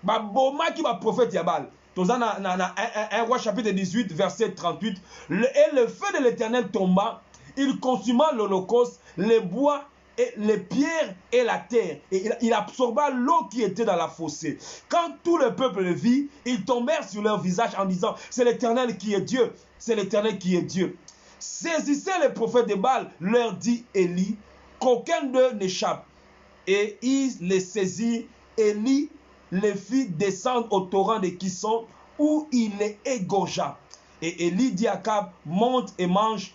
ba boma ki ba prophète ya Baal. Dans un roi chapitre 18, verset 38, et le feu de l'Éternel tomba, il consuma l'holocauste, les bois, et les pierres et la terre. Et il absorba l'eau qui était dans la fossée. Quand tout le peuple le vit, ils tombèrent sur leur visage en disant, c'est l'Éternel qui est Dieu, c'est l'Éternel qui est Dieu. Saisissez les prophètes de Baal, leur dit Élie, qu'aucun d'eux n'échappe. Et il les saisit, Élie les fit descendre au torrent de Kison où il les égorgea. Et Élie dit à Akab, monte et mange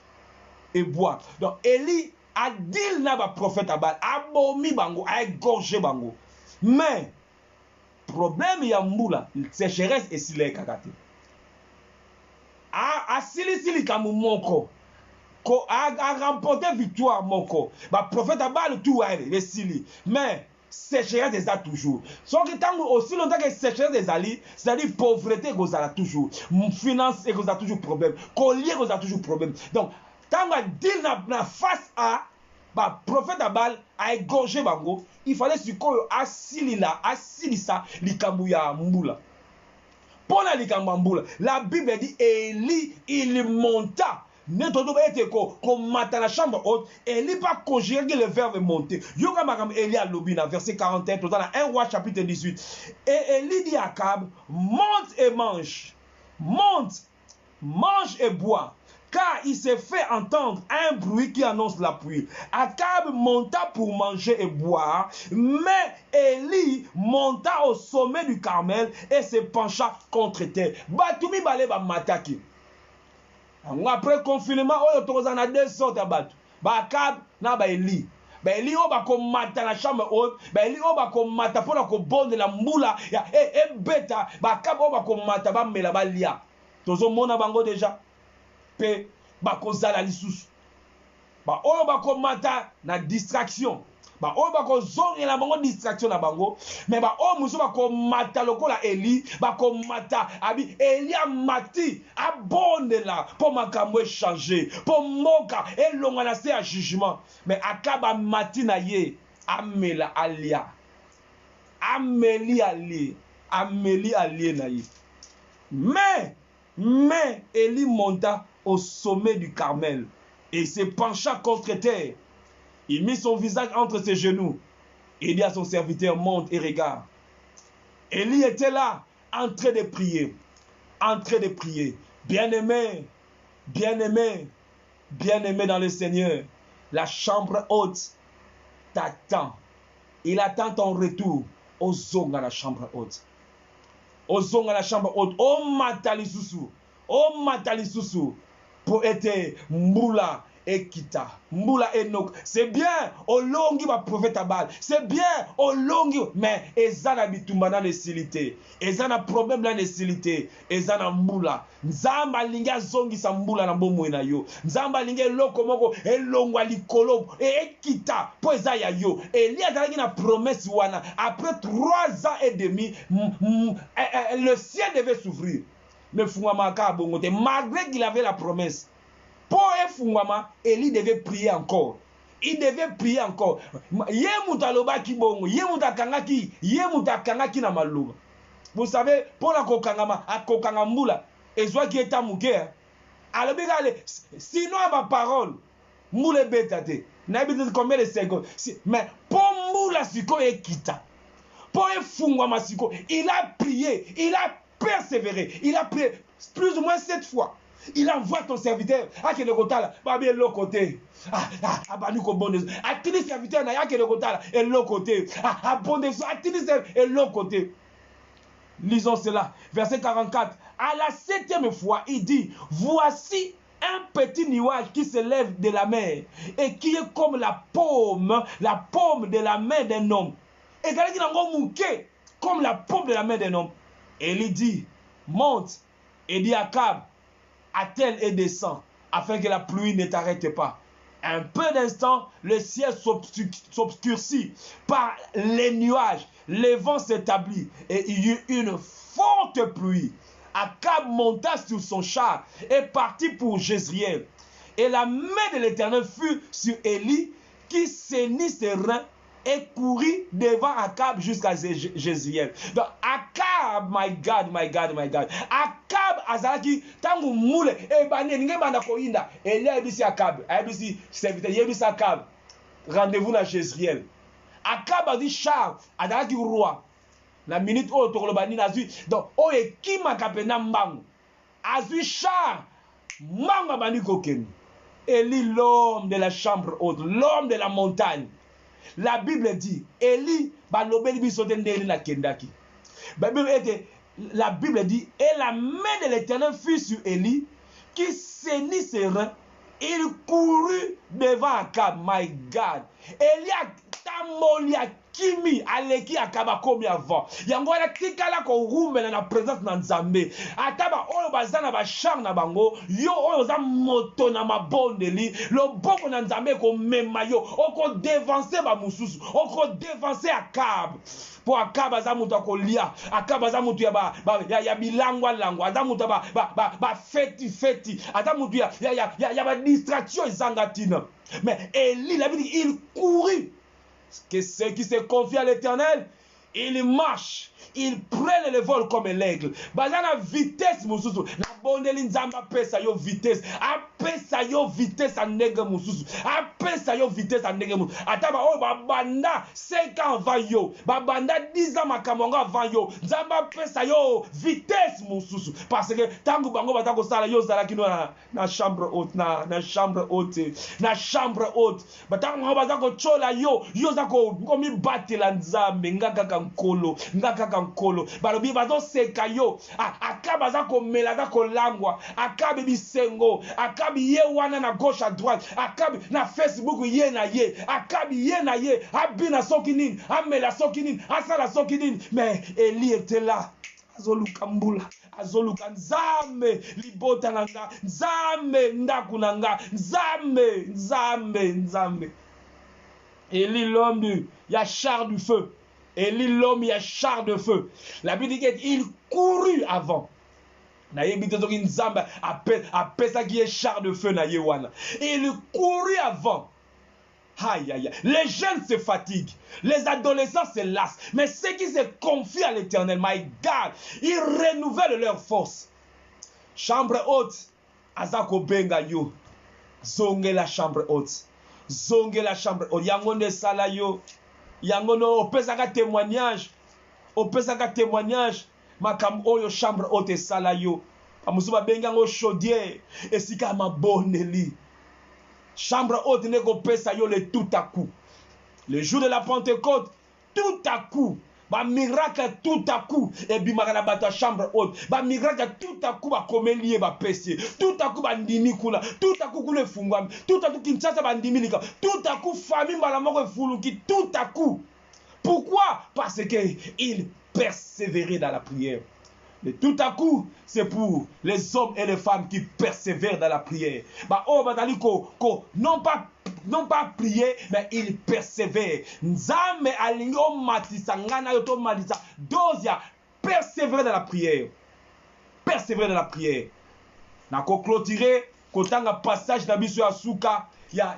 et bois. Donc Élie a dit le prophète à Baal, a bomi bango, a égorgé bango. Mais, problème ya mboula, sécheresse et s'il est kakate. A sili kamu moko, a remporté victoire moko. Ba prophète à Baal tout a les sili. Mais, sécheresse des a toujours. Sauf que tant aussi longtemps que sécheresse des ali, c'est-à-dire pauvreté vous a toujours, finance et vous a toujours problème, collier vous a toujours problème. Donc tant que deal na face à bah prophète Abal a égorgé bango, il fallait suko asilisa likambu ya mbula. Pour la likambu mbula, la Bible dit Élie il monta. N'etodo ba ete ko mata la chambre haute, Élie pas conjuguer le verbe monter. Yoga magam Élie à l'obina verset 41 dans 1 roi chapitre 18. Et Élie dit à Akab, monte et mange. Monte, mange et bois. Car il s'est fait entendre un bruit qui annonce la pluie. Akab monta pour manger et boire, mais Élie monta au sommet du Carmel et se pencha contre terre. Batumi baleba mataki. Après confinement, on a deux sortes de bateaux. Akab na Élie. Élie on va commander la chambre haute. Élie on va commander pour la bonne la moula. Et bêta. Akab on va commander ba mela ba lia. Tozo mona bango déjà. Pe ba kozala lisusu. On va commander na distraction. On va kozonga la bango distraction na bango. Mais on muso va commander lokola Élie. Commander abi Élie a mati abonde là pour makambo changer pour moka et longa c'est à jugement. Mais akaba mati na ye amela alia. Amélie alie na ye. Mais Élie monta au sommet du Carmel et se pencha contre terre. Il mit son visage entre ses genoux. Il dit à son serviteur, monte et regarde. Élie était là, en train de prier. Bien-aimé dans le Seigneur, la chambre haute t'attend. Il attend ton retour. Ozonga la chambre haute. Oh matali susu. Pour être moula. Ekita, Mbula Enoch, c'est bien, Olongi va prophète Abal, c'est bien, Olongi, mais Ezana bitumba na nesilité, Ezana problème na nesilité, Ezana Mbula, Nzamba linga zongi sa Mbula na bomo na yo, Nzamba linga loko moko, Elongwa likolo, Ekita, po ezaya yo, Elia dalaki na promesse wana, après 3 ans et demi, le ciel devait s'ouvrir, mais Fungwamaka bongote, malgré qu'il avait la promesse. Pour Efungwama, Élie devait prier encore. Il devait prier encore. Yemutaloba ki bongo, yemutakanga ki na maloba. Vous savez, pour la kokangama, a kokangambula, et soit qui est amouké, alors sinon ma parole, moule bétate, n'habite combien de secondes. Mais pour moula siko et kita, pour Efungwama siko, il a prié, il a persévéré, il a prié plus ou moins 7 fois. Il envoie ton serviteur à quel côté là, bien l'autre côté. Abanuko bonne. À tous les serviteurs à quel côté là et l'autre côté. À bonne à tous les et l'autre côté. Lisons cela, verset 44. À la 7e fois, il dit, voici un petit nuage qui se lève de la mer et qui est comme la paume de la main d'un homme. Et quand il dit comme la paume de la main d'un homme. Et il dit, monte et dit à Akab, attelle et descend, afin que la pluie ne t'arrête pas. Un peu d'instant, le ciel s'obscurcit par les nuages, les vents s'établissent et il y eut une forte pluie. Akab monta sur son char et partit pour Jezreel. Et la main de l'Éternel fut sur Élie qui saignit ses reins et courut devant Akab jusqu'à Jezreel. Donc Akab, my God, my God, my God. Akab azalaki tangu mule e bane ninge banda ko inda. Eli abisi Akab, abisi serviteur, yebisi Akab. Rendez-vous dans Jezreel. Akab a dit char azalaki roi. La minute où tokoloba na zui. Donc o ekima kapena mbangu. Azui char manga bani kokeni. Élie, l'homme de la chambre haute, l'homme de la montagne. La Bible dit, Élie, la Bible dit, et la main de l'Éternel fut sur Élie, qui saignit ses reins, il courut devant Akab, my God. Élie a tamboli a kimi aleki akaba komi avant. Yango la tikala ko rumela na présence na Nzambe. Ataba oyo bazana ba char na bango, yo oyo za moto na mabondeli, lo boko na Nzambe ko mema yo, oko devancer ba mususu, oko devancer Akab. Po Akab aza mutu akolia, Akab aza mutu ya bilangwa langwa, aza mutu ba feti, aza mutu ya ba distraction ezangatina. Mais Élie, la Bible dit, il courut. Que ceux qui se confient à l'Éternel, il marche, il prennent le vol comme l'aigle. Bazana vitesse mususu. Na bondeli nzamba pesa yo vitesse. Apesa yo vitesse a nege mususu. Apesa yo vitesse a nege mususu. Ataba o babanda 5 ans avant yo. Babanda 10 ans makamonga avant yo. Nzamba pesa yo vitesse mususu. Parce que tangu bango batako sala yo zala kino na chambre haute na chambre haute. Na chambre haute. Batango bazako chola yo zako komi batela nzambe ngaka nkolo balobi bazo seka yo Akab aza komela aza kolangwa Akab bisengo Akab ye wana na gauche à droite Akab na Facebook ye na ye Akab ye na ye abina soki nini amela soki nini asala soki nini mais Élie était là azoluka mbula azoluka nzambe libota nanga nzambe ndaku nanga nzambe Élie l'homme ya char du feu. Élie l'homme ya char de feu. La Bible dit qu'il courut avant. Na yebite zoki nzamba appelle ça qui est char de feu na yewana. Et il courut avant. Aïe aïe. Les jeunes se fatiguent, les adolescents se lassent, mais ceux qui se confient à l'Éternel, my God, ils renouvellent leur force. Chambre haute, azako benga yo. Zonge la chambre haute. Zonge la chambre haute. Yango ne sala yo. Yango no opesaka témoignage. Opesaka témoignage. Makam oyo chambre haute sala yo. Amusuba benga ngo chaudière. Esika maboneli. Chambre haute ne ko pesa yo le tout à coup. Le jour de la Pentecôte, tout à coup. Ba miracle tout à coup et bimaka na bato chambre haute ba miracle tout à coup ba komelie ba pesi tout à coup ba ndimi kula tout à coup kule fungwami tout à coup Kinshasa ba ndimi lika tout à coup famille mbala moko fuluki tout à coup. Pourquoi? Parce que il persévérait dans la prière. Mais tout à coup, c'est pour les hommes et les femmes qui persévèrent dans la prière. Bah oh badali ko non pas prier, mais il persévère. Nzame alingo matisa ngana yoto matisa dozia persévérer dans la prière. Persévérer dans la prière. Na ko clôturer kotanga passage na biso ya suka ya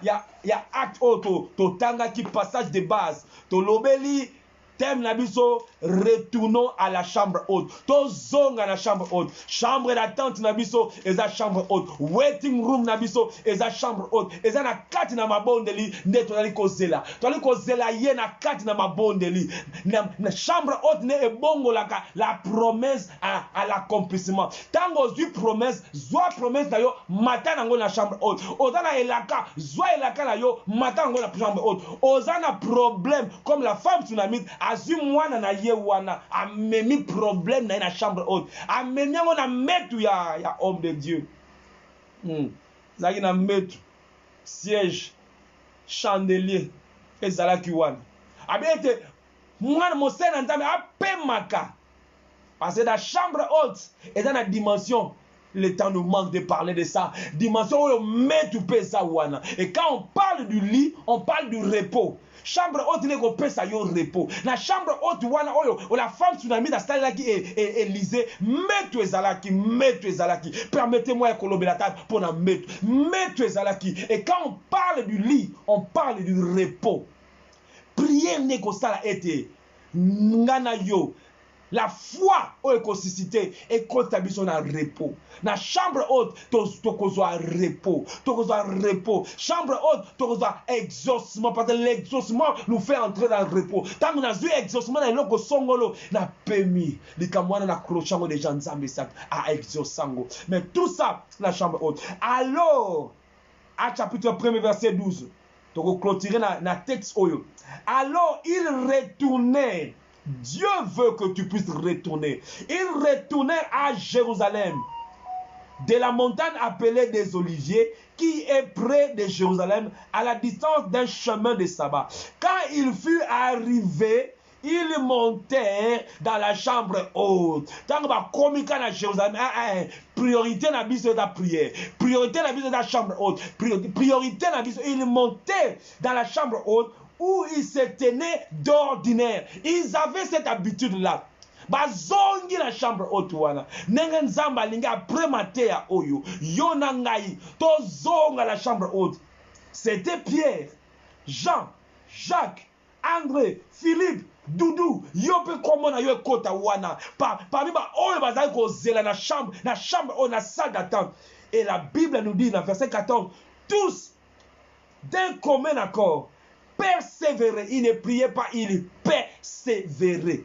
acte auto to tanga ki passage de base to lobeli thème nabiso retournons à la chambre haute. To zonga na chambre haute. Chambre d'attente nabiso eza chambre haute. Waiting room nabiso eza chambre haute. Eza na kati na mabondeli nde to ali kozela. To ali kozela ye na kati na mabondeli. Na chambre haute ne ebongo la promesse à l'accomplissement. Tango zu promesse, zwa promesse na yo matin nango na chambre haute. Ozana elaka, zwa elaka na yo matin nango na chambre haute. Ozana problème comme la femme tsunamite azu mwana na ye wana amemi problème na chambre haute amemi yango na metu ya homme de Dieu zaki na metu siège chandelier ezalaki wana abete mwana mosena nzambe apemaka parce que la chambre haute eza na dimension Le temps nous manque de parler de ça. Dimension où met tout ça wana. Et quand on parle du lit, on parle du repos. Chambre haute n'est qu'on ça yo repos. La chambre haute wana oyo, la femme tsunami da style là qui est Élysée, mettre ezalaki. Permettez-moi de colober la table pour la mettre ezalaki. Et quand on parle du lit, on parle du repos. Prière n'est qu'on ça la été. Ngana yo. La foi au écosystème et constabition dans le repos. La chambre haute, tu as repos. Chambre haute, tu as exaucement. Parce que l'exaucement nous fait entrer dans le repos. Tant qu'on a vu exaucement dans le loco songolo, n'a permis. Les camarades n'accrochent des gens à exaucement. Mais tout ça, la chambre haute. Alors, à chapitre 1er, verset 12, tu vas clôturer dans le texte. Alors, il retournait. Dieu veut que tu puisses retourner. Il retournait à Jérusalem, de la montagne appelée des Oliviers, qui est près de Jérusalem, à la distance d'un chemin de sabbat. Quand il fut arrivé, il montait dans la chambre haute. Tant que communiquer à Jérusalem, priorité dans la prière, priorité dans la chambre haute, priorité dans il montait dans la chambre haute, où ils se tenaient d'ordinaire. Ils avaient cette habitude-là. Bazongi la chambre haute wana. Nenga nzamba linga après matea oyo. Yona ngai. Tozonga la chambre haute. C'était Pierre, Jean, Jacques, André, Philippe, Doudou. Yope komona yo kota wana. Parmi ba oyo bazali kozela na chambre haute, na salle d'attente. Et la Bible nous dit dans verset 14, tous d'un commun accord persévérer. Il ne priait pas, il persévérait.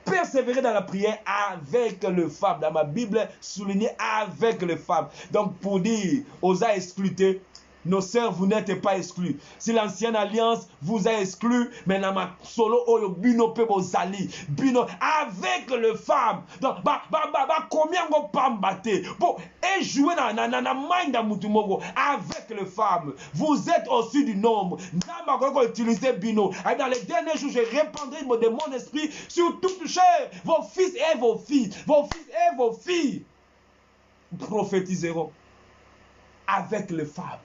Persévérer dans la prière avec les femmes. Dans ma Bible, souligné avec les femmes. Donc, pour dire aux a exclués, nos sœurs, vous n'êtes pas exclus. Si l'ancienne alliance vous a exclus, mais dans ma solo, bino pe bozali, bino avec les femmes. Donc, combien on pambate pour et jouer dans mind mutumogo avec les femmes. Vous êtes aussi du nombre. Utiliser bino. Dans les derniers jours, je répandrai de mon esprit sur toute chair. Vos fils et vos filles, vos fils et vos filles prophétiseront avec les femmes.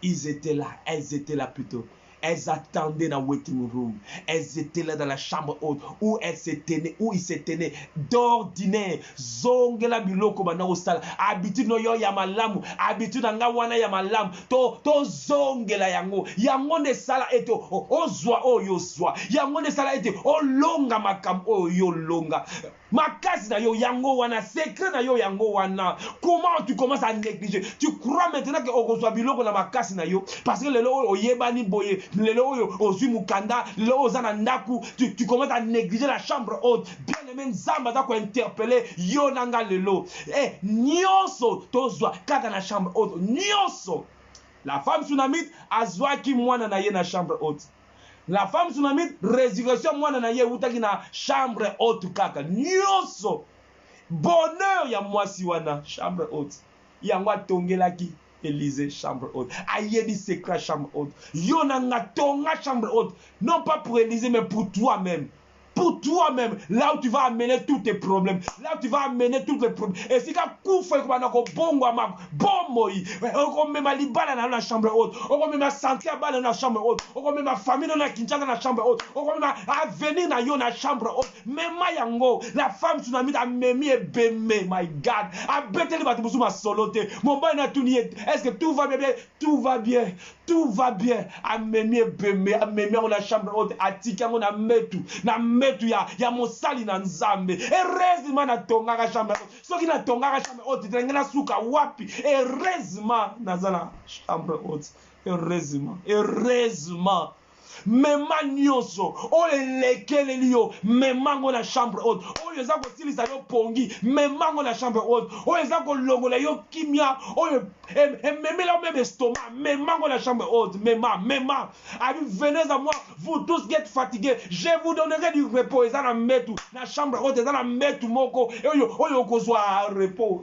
Ils étaient là, elles étaient là plutôt. Elles attendaient dans le waiting room. Elles étaient là dans la chambre haute où elles se tenaient, où ils se tenaient d'ordinaire. Zongela biloko bana osala. Habitude no yo ya malamu. Habitude nga wana ya malamu. To zongela yango. Yango ne sala eto ozwa oyo zwa. Yango ne sala ete o longa makam oyo longa. Makasi na yo yango wana, secret na yo yango wana. Comment tu commences à négliger? Tu crois maintenant que okozwa biloko na makasi na yo parce que lelo oyebani boye. Tu commences à négliger la chambre haute. Bien aimé Nzamba za ko interpeller yo nanga lelo. Nyonso tozwa kaka na chambre haute. Nyonso. La femme tsunamite azwa ki mwana na ye na chambre haute. La femme tsunamite résurrection mwana na ye utaki na chambre haute kaka. Nyonso. Bonheur ya mwasi wana chambre haute. Yangwa tongelaki Élysée, chambre haute. Ayedi secret, chambre haute. Yonanga tonga, chambre haute. Non pas pour Élysée, mais pour toi-même. Pour toi-même, là où tu vas amener tous tes problèmes, là où tu vas amener tous les problèmes. Et si tu as fait bon moi, on met ma libala dans la chambre haute, on met ma santé dans la chambre haute, on met ma famille dans la Kinshasa dans la chambre haute, on met ma avenir dans la chambre haute. Mais mayango, la femme tsunami a memi et bémé, my God, a bêté le bateau ma soloté. Mon bain n'a tout nié. Est-ce que tout va bien? Tout va bien. Tout va bien. A memi et bémé, a memi dans la chambre haute, a tika on a metu, na metu ya mosali na nzambe. Heureusement na tonga ka chambre haute. Soki na tonga ka chambre haute, tengena suka wapi. Heureusement na zana chambre haute. Heureusement. Mema nyonso oyo lekele liyo memango na chambre haute oyo eza kosilisa yo pongi memango na chambre haute oyo eza kolongola yo kimia oyo memela même estomac memango na chambre haute mema abi venez à moi vous tous qui êtes fatigués je vous donnerai du repos eza na metu na chambre haute eza na metu moko oyo kozwa repos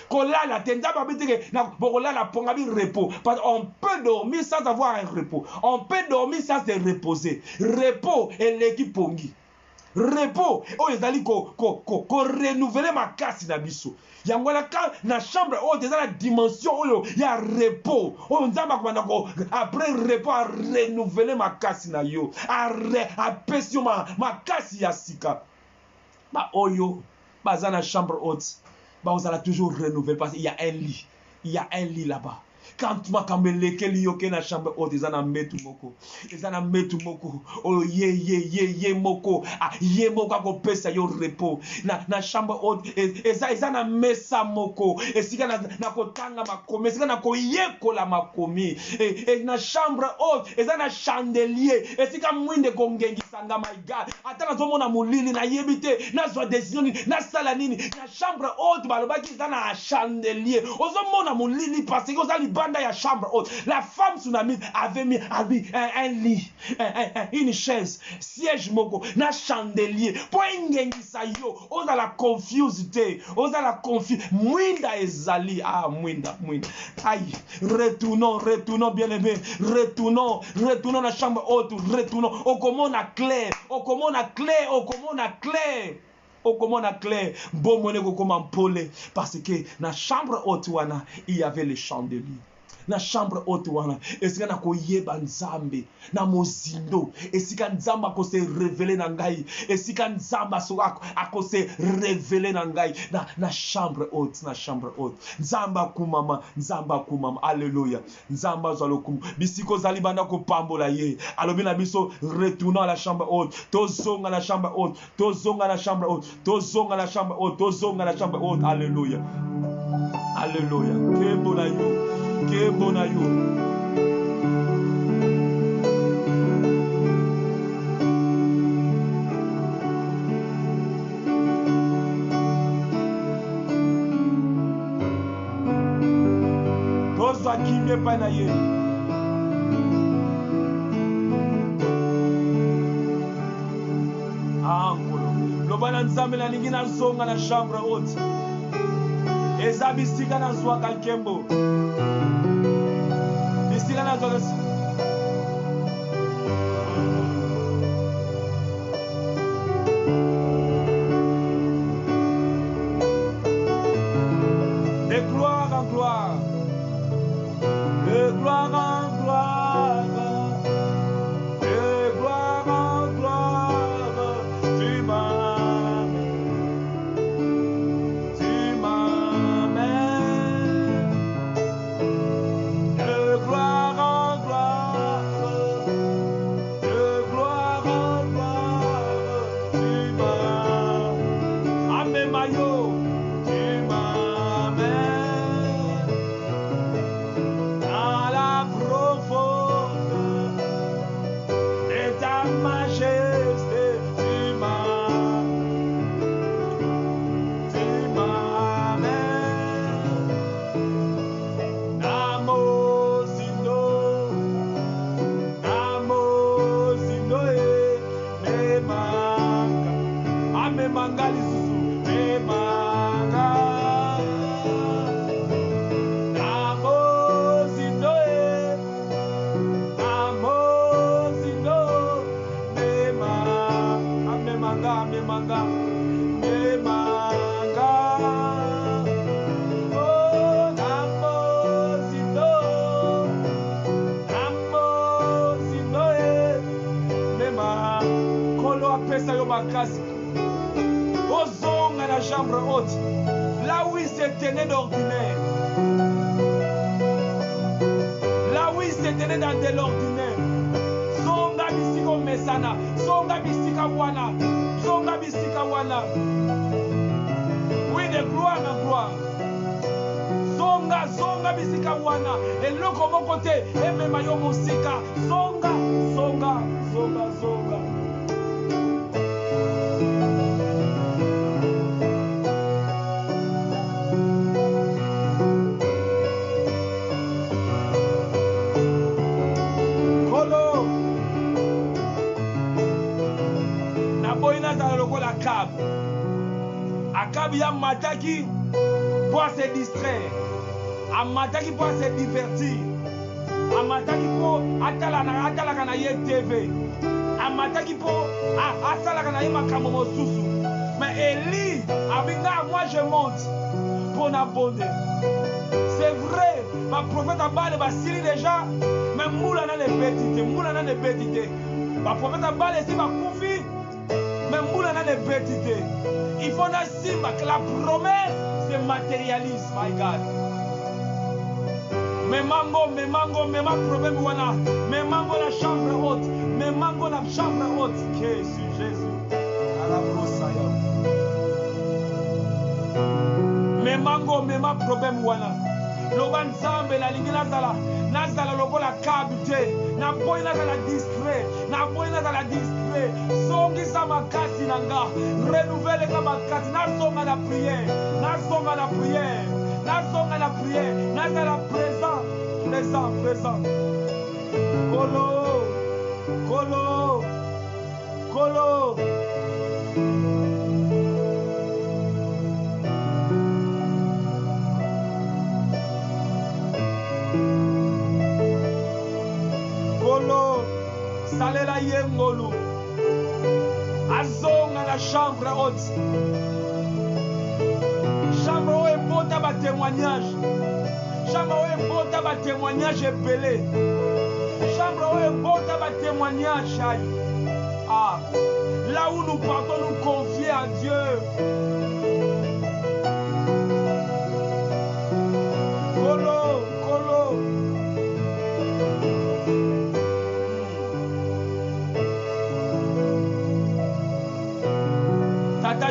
Kolala, tenda babiteke na bokolala pongabi repos. Parce qu'on peut dormir sans avoir un repos. On peut dormir sans se reposer. Repos et l'équipe pongi. repos oyo ezali renouveler makasi na biso yango na chambre oyo eza na dimension oyo ya repos oyo nzambe akomanda après repos a renouveler makasi na yo apesi yo makasi ya sika oyo baza na chambre haute bazala toujours renouveler parce qu'il y a un lit là-bas. Quand makambo elekeli yo ke na chambre haute eza na metu moko oyo ye moko ye moko akopesa yo repos na chambre haute eza na mesa moko esika na kotanga makomi esika na koyekola makomi na chambre haute eza na chandelier esika mwinde kongengisanga my God ata nazomona molili nayebi te nazwa décision nasala nini na chambre haute balobaki eza na chandelier ozomona molili parce que ozali banda ya chambre haute. La femme tsunami avait mis un lit, une chaise, siège moko, na chandelier. Pour ingengisa yo, on a la confusité, on a la confusion. Mwinda ezali, mwinda. Aïe, retournons bien aimé, retournons na chambre haute, retournons. Comment on a clé. Comment on a clair, bon monnaie comme en pole, parce que na chambre haute wana il y avait les chandeliers. Na chambre haute wana esika na koyeba nzambe na mozindo esika nzambe akose révéler na ngai esika nzambe akose révéler na ngai na chambre haute nzambe akumama alléluia nzambe azalokum bisiko zali banda ko pambola ye alobi na biso retournons à la chambre haute tozonga na chambre haute alléluia Kebona yo. Toza kimye pa na ye. Angolo. Lobana nzambe na lingi na zonga na chambre haute. Eza bisika na zwa kalkembo. Bisika na zwa de gloire en gloire. De gloire en gloire. De gloire en gloire. Tu m'amènes. De gloire en gloire. De gloire en gloire. Tu m'amènes. Mayo. Tu m'amènes. Dans la profonde de ta majesté, tu m'amènes Amemanga lisusu memanga makasi ozonga na chambre haute là où il se tenait d'ordinaire, là où il se tenait dans de l'ordinaire. Zonga bisika mesana, zonga bisika wana, oui, de gloire en gloire. Zonga bisika wana, eloko moko te emema yo mosika. Zonga. Akab ya mataki pour se distraire, amataki pour se divertir, amataki pour atala kana ye TV, amataki mpo asalaka na ye makambo mosusu. Mais Élie abinga, moi je monte pour n'abonder. C'est vrai, ma prophète a balé basili déjà, mais moula na les bêtités, moula na les bêtités. Ma prophète a balé si ma koufi, mais moula na les bêtités. Il faut na simba que la promesse se matérialise, my God. Mes mango, ma problème wana, mes mango la chambre haute, mes mango la chambre haute. Jésus, à la brossaya. Mes mango, ma problème wana. Loban zambe la lingi nazala lokola kabute, na boy nazala distrait, songi sa makasi nanga, renouvelle ka makasi, nazonga na prière, nazala présent. Kolo. Salela yengolu. Azonga la chambre haute. Chambre haute est beau à témoignage. Chambre haute est beau à témoignage épelé. Chambre haute est beau à témoignage. Ah, là où nous partons nous confier à Dieu. Kolo.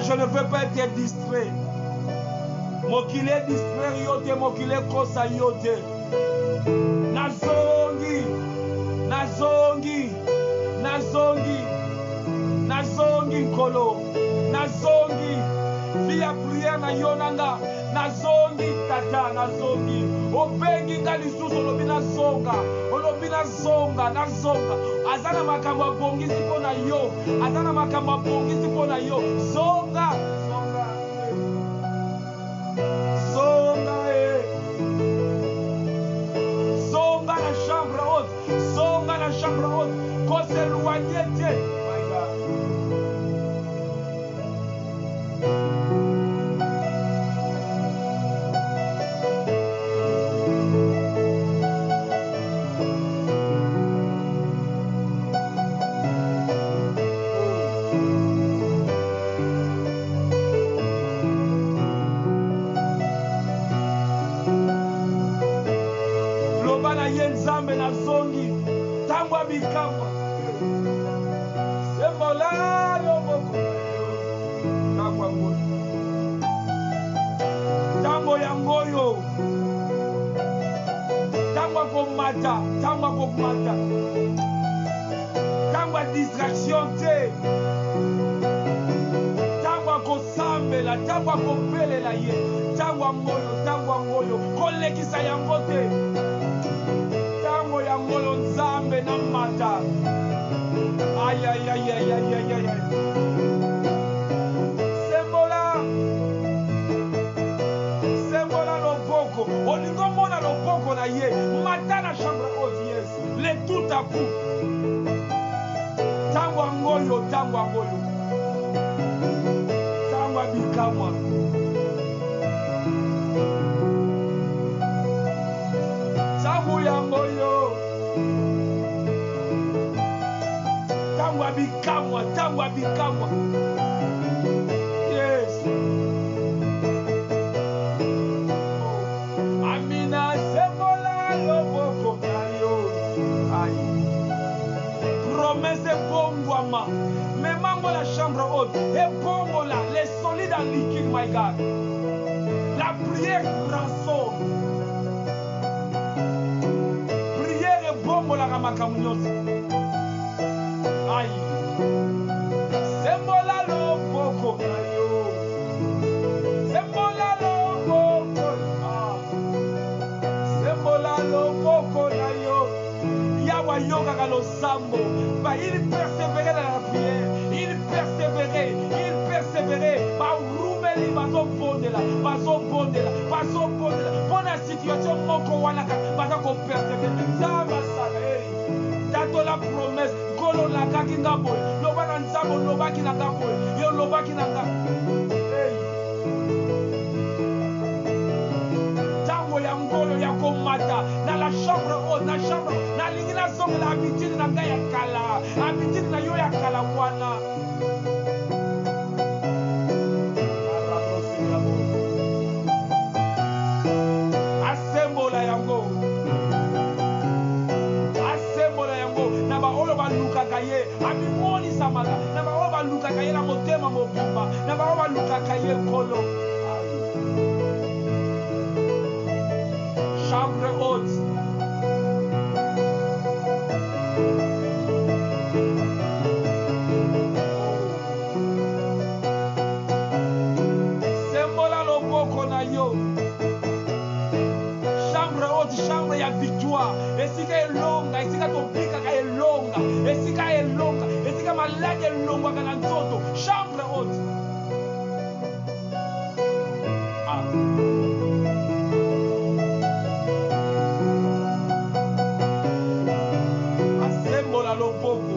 Je ne veux pas être distrait. Mokile distrait yote, mokile kosa yote. Nazongi nkolo. Nazongi. Via prière na yonanga. Nazongi tata, nazongi. Obengi ngalisusu olobi nazonga. Azana makambo abongisi pona yo. Zonga. Zonga la chambre haute. Qu'on s'éloigne Dieu. My God. Nzambe na zongi tangwa bikamba sembola loboko tangwa ngoyo tango ya ngoyo tangwa komata tangwa distraction te tangwa kosambela tangwa kopelela ye tangwa ngoyo kolekisa yango te Yangolo nzambe na mata. Ay. Sembola loboko. Olingo mona loboko na ye. Mata na chambre haute, yes. Le tout à coup. Tangwa ngoyo. Tangwa bikamwa. Tangwa yangoyo. Tangwa bikamwa. Yes. Amina sembola loboko nayo. Aïe. Promesse bongwama. Memango la chambre haute. Et bongo là. Les solides en liquide, my God. La prière transforme. Prière et bongo la ramakamunyosi. Aïe. Sembola loboko nayo. Sembola loboko. Sembola loboko nayo. Yawa yoga kalo sambo. Bah, il persévérait dans la prière. Il persévérait. Bah, roumeli baso bondela. Pour la situation moko wanaka. Baso ko persévérer. Zama sa. Tato la promesse. nkolo lakaki nga boye loba na nzambe olobaki na nga boye yo olobaki na nga ntango ya ngolo ya komata na la chambre haute na chambre nalingi nazongela habitude na ngai ya kala habitude na yo ya kala wana asembola yango na baoyo balukaka ye abimonisamaka na baoyo balukaka ye na motema mobimba na baoyo balukaka ye nkolo chambre haute sembola loboko na yo chambre haute chambre ya victoire esika elonga esika tobikaka elonga esika maladi elongwaka na nzoto chambre haute asembola loboko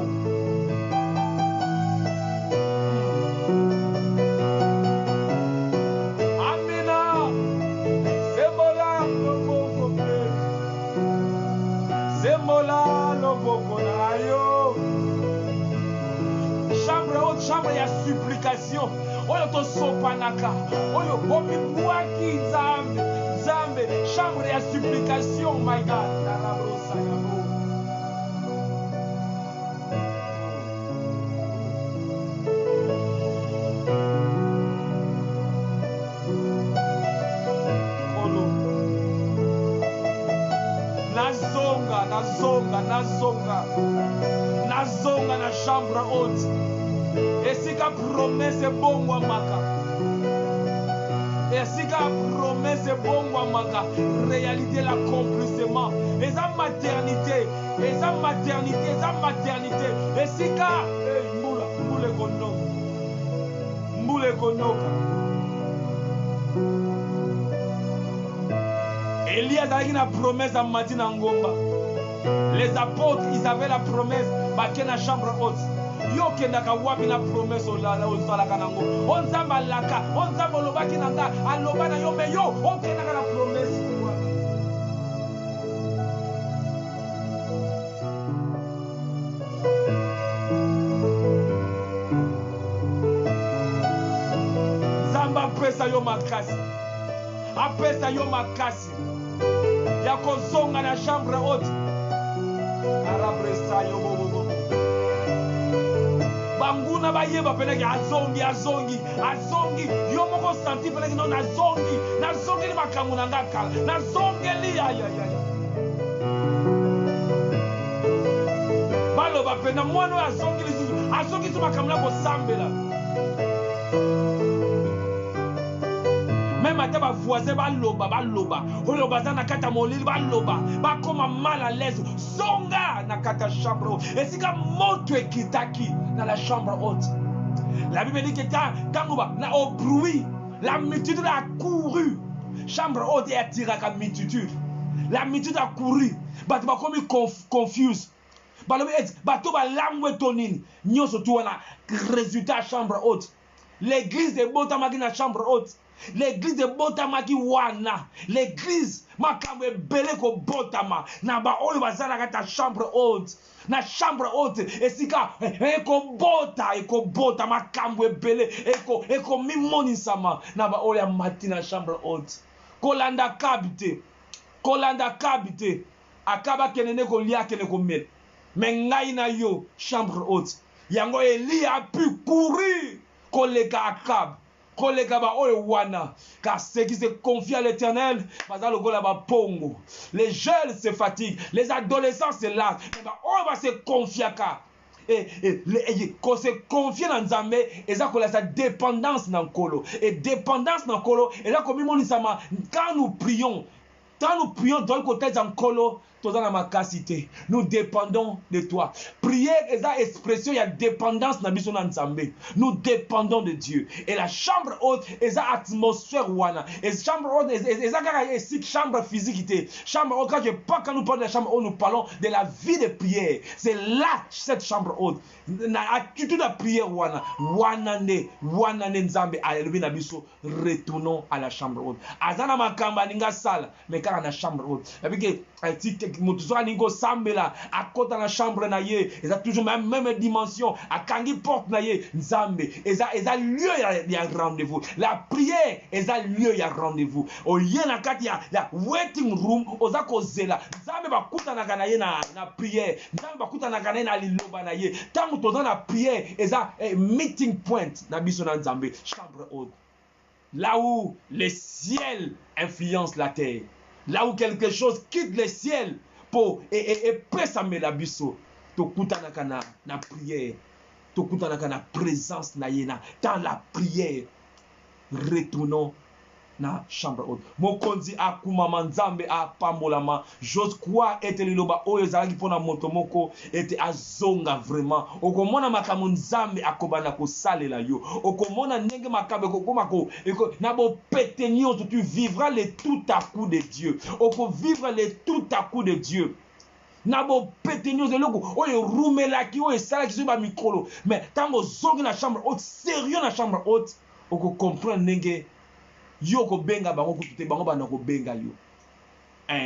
amina sembola loboko sembola loboko na yo chambre haute chambre ya supplication oyo tosopanaka oyo bomibwaki nzambe chambre ya supplication my God narabrosa yango nazonga na chambre haute esika promesse ebongwamaka esika promesse ebongwamaka réalité l'accomplissement eza maternité esika mbula ekonoka Élie azalaki na promesse ya mati na ngomba. Les apôtres, ils avaient la promesse bake na chambre haute. Yo kendaka wapi na promesse ozalaka nango. Onzamba laka, onzamba olobaki nanga, aloba na yo me yo okendaka na promesse. Zamba pesa yo makasi. Apesa yo makasi. Ya kozonga na chambre haute. Arabresa yo bobo. Banguna bayeba peleki azongi yo moko santi peleki no nazongi ni makambo na ngaka nazongeli ya baloba pena mwana azongi tu makambo na kosambela. Même ata ba voisin baloba oyo baza na kata molili baloba bakoma mal à l'aise zonga na kata chambre esika moto ekitaki dans la chambre haute. La Bible dit que na au bruit la multitude a couru. Chambre haute et attiraka multitude. La multitude a couru. Bato bakomi confuse. Balobi et bato ba lamwe tonini nyoso tu wana résultat chambre haute. L'église de Botamaki na chambre haute. L'église de Botamaki wana. L'église makambo ebele ko botama na ba oyo bazala kata chambre haute. Na chambre haute esika ekobota makambo ebele eko mimonisama na ba oyo mati na chambre haute. Kolanda kabite akaba kenene ko lia kene ko mel. Mais ngai na yo chambre haute. Yango Eli a pu courir kolega akab. Kolega ba oyo wana, car ceux qui se confient à l'Éternel, pongo. Les jeunes se fatiguent, les adolescents se lassent, mais on va se confier à et qu'on se confie dans Nzambe, et ça qu'on a sa dépendance dans Kolo. Et dépendance dans Kolo, et là comme quand nous prions dans le côté dans Kolo, Toi dans ma capacité, nous dépendons de toi. Prière est une expression, il y a dépendance dans biso nzambe. Nous dépendons de Dieu. Et la chambre haute est une atmosphère wana. Et chambre haute est une chambre physique. Chambre haute, quand nous parlons de la chambre haute, nous parlons de la vie de prière. C'est là cette chambre haute. L'attitude de prière wana. Wana nzambe aleluya na biso. Retournons à la chambre haute. Azana makamba ninga sala, mais quand on a chambre haute. Avec que motuzoka ningo sambela akota na chambre na ye, eza toujours même dimension, akangi porte na ye nzambe, eza lieu ya rendez-vous. La prière eza lieu ya rendez-vous. Oye na kati ya waiting room oza kozela. Nzambe bakuta na kana ye na prière. Nzambe bakuta na kana na liloba na ye. Tango toza na prière eza meeting point na biso na nzambe, chambre haute. Là où le ciel influence la terre. Là où quelque chose quitte le ciel pour et pesa la biso. Tokuta na prière. Tokuta na présence na yena. Dans la prière. Retournons na chambre haute. Mokonzi akumama nzambe apambolama. J'ose croire ete liloba oyo ezalaki pona moto moko ete azonga vraiment. Okomona makambo nzambe akobana kosalela yo. Okomona ndenge makambo ekokoma ko na bo pete nyonso tu vivras le tout à coup de Dieu. Oko vivre le tout à coup de Dieu. Na bo pete nyonso eloko oyo rumelaki oyo esalaki so ba mikolo. Mais tango zongi na chambre haute, sérieux na chambre haute, oko comprendre ndenge yo ko benga bango kutute bango bana ko benga yo.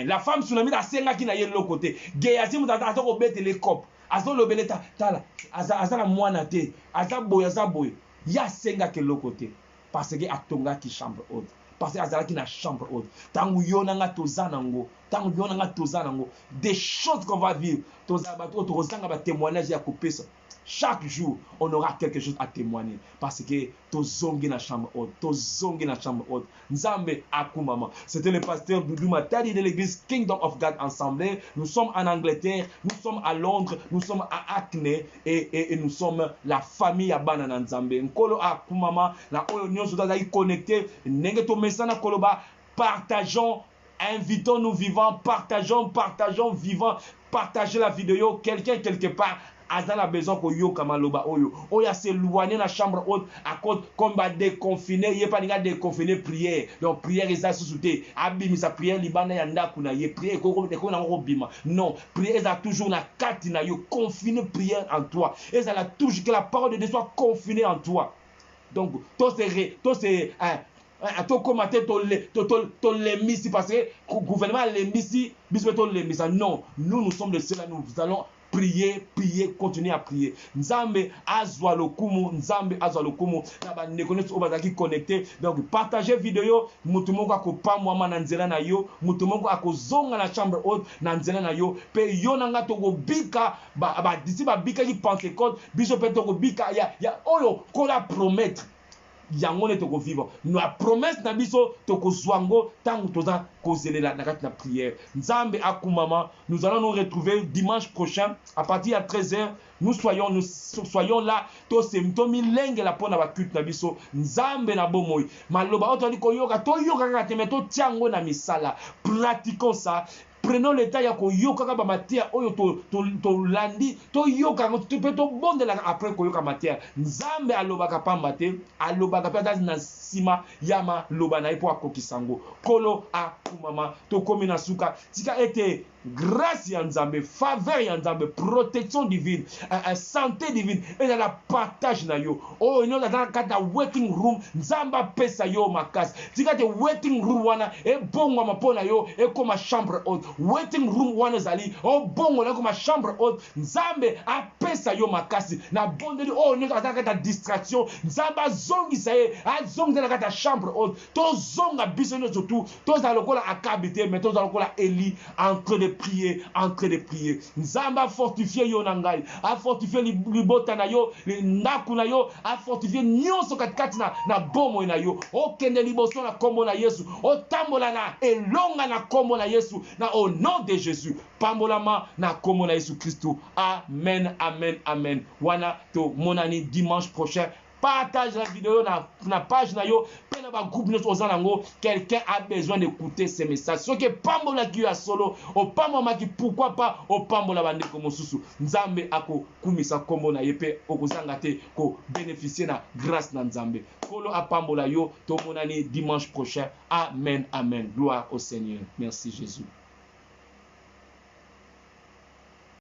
La femme tsunami da senga ki na ye lo côté. Geyazi mutata azo ko bete le cop. Azo lobeleta tala. Aza na mwana te. Aza boy. Ya senga ke lo côté. Parce que atonga ki chambre haute. Parce que azala ki na chambre haute. Tangu yo nanga tozanango. Tangu yo nanga tozanango. Des choses qu'on va vivre. Tozabato tozanga ba témoignage ya kopesa. Chaque jour, on aura quelque chose à témoigner. Parce que tozongi na chambre haute. Tozongi na chambre haute. Nzambe akumama. C'était le pasteur Doudou Matadi de l'église Kingdom of God Ensemble. Nous sommes en Angleterre. Nous sommes à Londres. Nous sommes à Acne. Et nous sommes la famille à Banana Nzambe. Nkolo akumama. La oyo nyonso tazali connecté. Nenge to mesana koloba. Partageons. Invitons-nous vivants. Partageons, vivants. Partagez la vidéo. Quelqu'un quelque part Azan a besoin ko yo kamaloba oyo. Oya se loigner la chambre haute à cause comme ba déconfiné, yé pas ninga déconfiné prière. Donc prière eza sous-souté. Abimi sa prière libana ya ndaku na ye prière ko na ko bima. Non, prière eza toujours na kati na yo confiné prière en toi. Eza la toujours que la parole de Dieu soit confinée en toi. Donc to c'est to komate to les misi parce que gouvernement les misi bisbe to les misa. Non, nous sommes de ceux-là, nous allons prier, continuer à prier. Nzambe azwa lokumu, na ba nekoneto obazaki connecté. Donc partagez vidéo, mutu moko akopa mwama na nzela na yo, mutu moko akozonga na chambre haute na nzela na yo, pe yo nanga toko bika ba disi ba bika ki Pentecôte, biso pe toko bika ya oyo kola promettre. Yango ne toko vivre. Nous la promesse na biso toko zwango tango toza kozelela na kati na prière. Nzambe akumama, nous allons nous retrouver dimanche prochain à partir de 13h. Nous soyons là to semtomi lenge la pona ba culte na biso. Nzambe na bomoy. Maloba otali koyoka to yoka ka temeto tiango na misala. Pratiquons ça. Prenons le temps ya koyoka ka ba matière oyo to landi to yoka to pe to bonde la après koyoka matière. Nzambe alobaka pamba te, alobaka pe na sima yama loba na ipo akokisango. Kolo akumama to komi na suka. Tika ete grâce ya Nzambe, faveur ya Nzambe, protection divine, santé divine et dans la partage na yo. Oh ino dans kata waiting room Nzamba pesa yo makas. Tika te waiting room wana e bongo mapona yo e koma chambre haute. Waiting room wana zali o bongo na koma chambre haute. Nzambe apesa yo makasi na bondeli o ino kata distraction. Nzamba zongi saye a zongi na kata chambre haute. To zonga biso no surtout to za lokola akabité mais to za lokola Eli en train de prier. Nzamba fortifier yo nangai, a fortifier libota na yo, ndaku na yo, a fortifier nyonso katikati na bomo na yo. O kende liboso na kombo na Yesu, o tambola na elonga na kombo na Yesu, na au nom de Jésus. Pambolama na kombo na Yesu Christo. Amen. Wana to monani dimanche prochain. partage la vidéo na page na yo, pe na ba groupe nous ozanango, quelqu'un a besoin d'écouter ces messages. Ce que pambola ki ya solo, o pambola ki pourquoi pas o pambola bande ko mosusu. Nzambe ako kumisa kombo na yepe okozanga te ko bénéficier na grâce na Nzambe. Kolo a pambola yo, to monani dimanche prochain. Amen, amen. Gloire au Seigneur. Merci Jésus.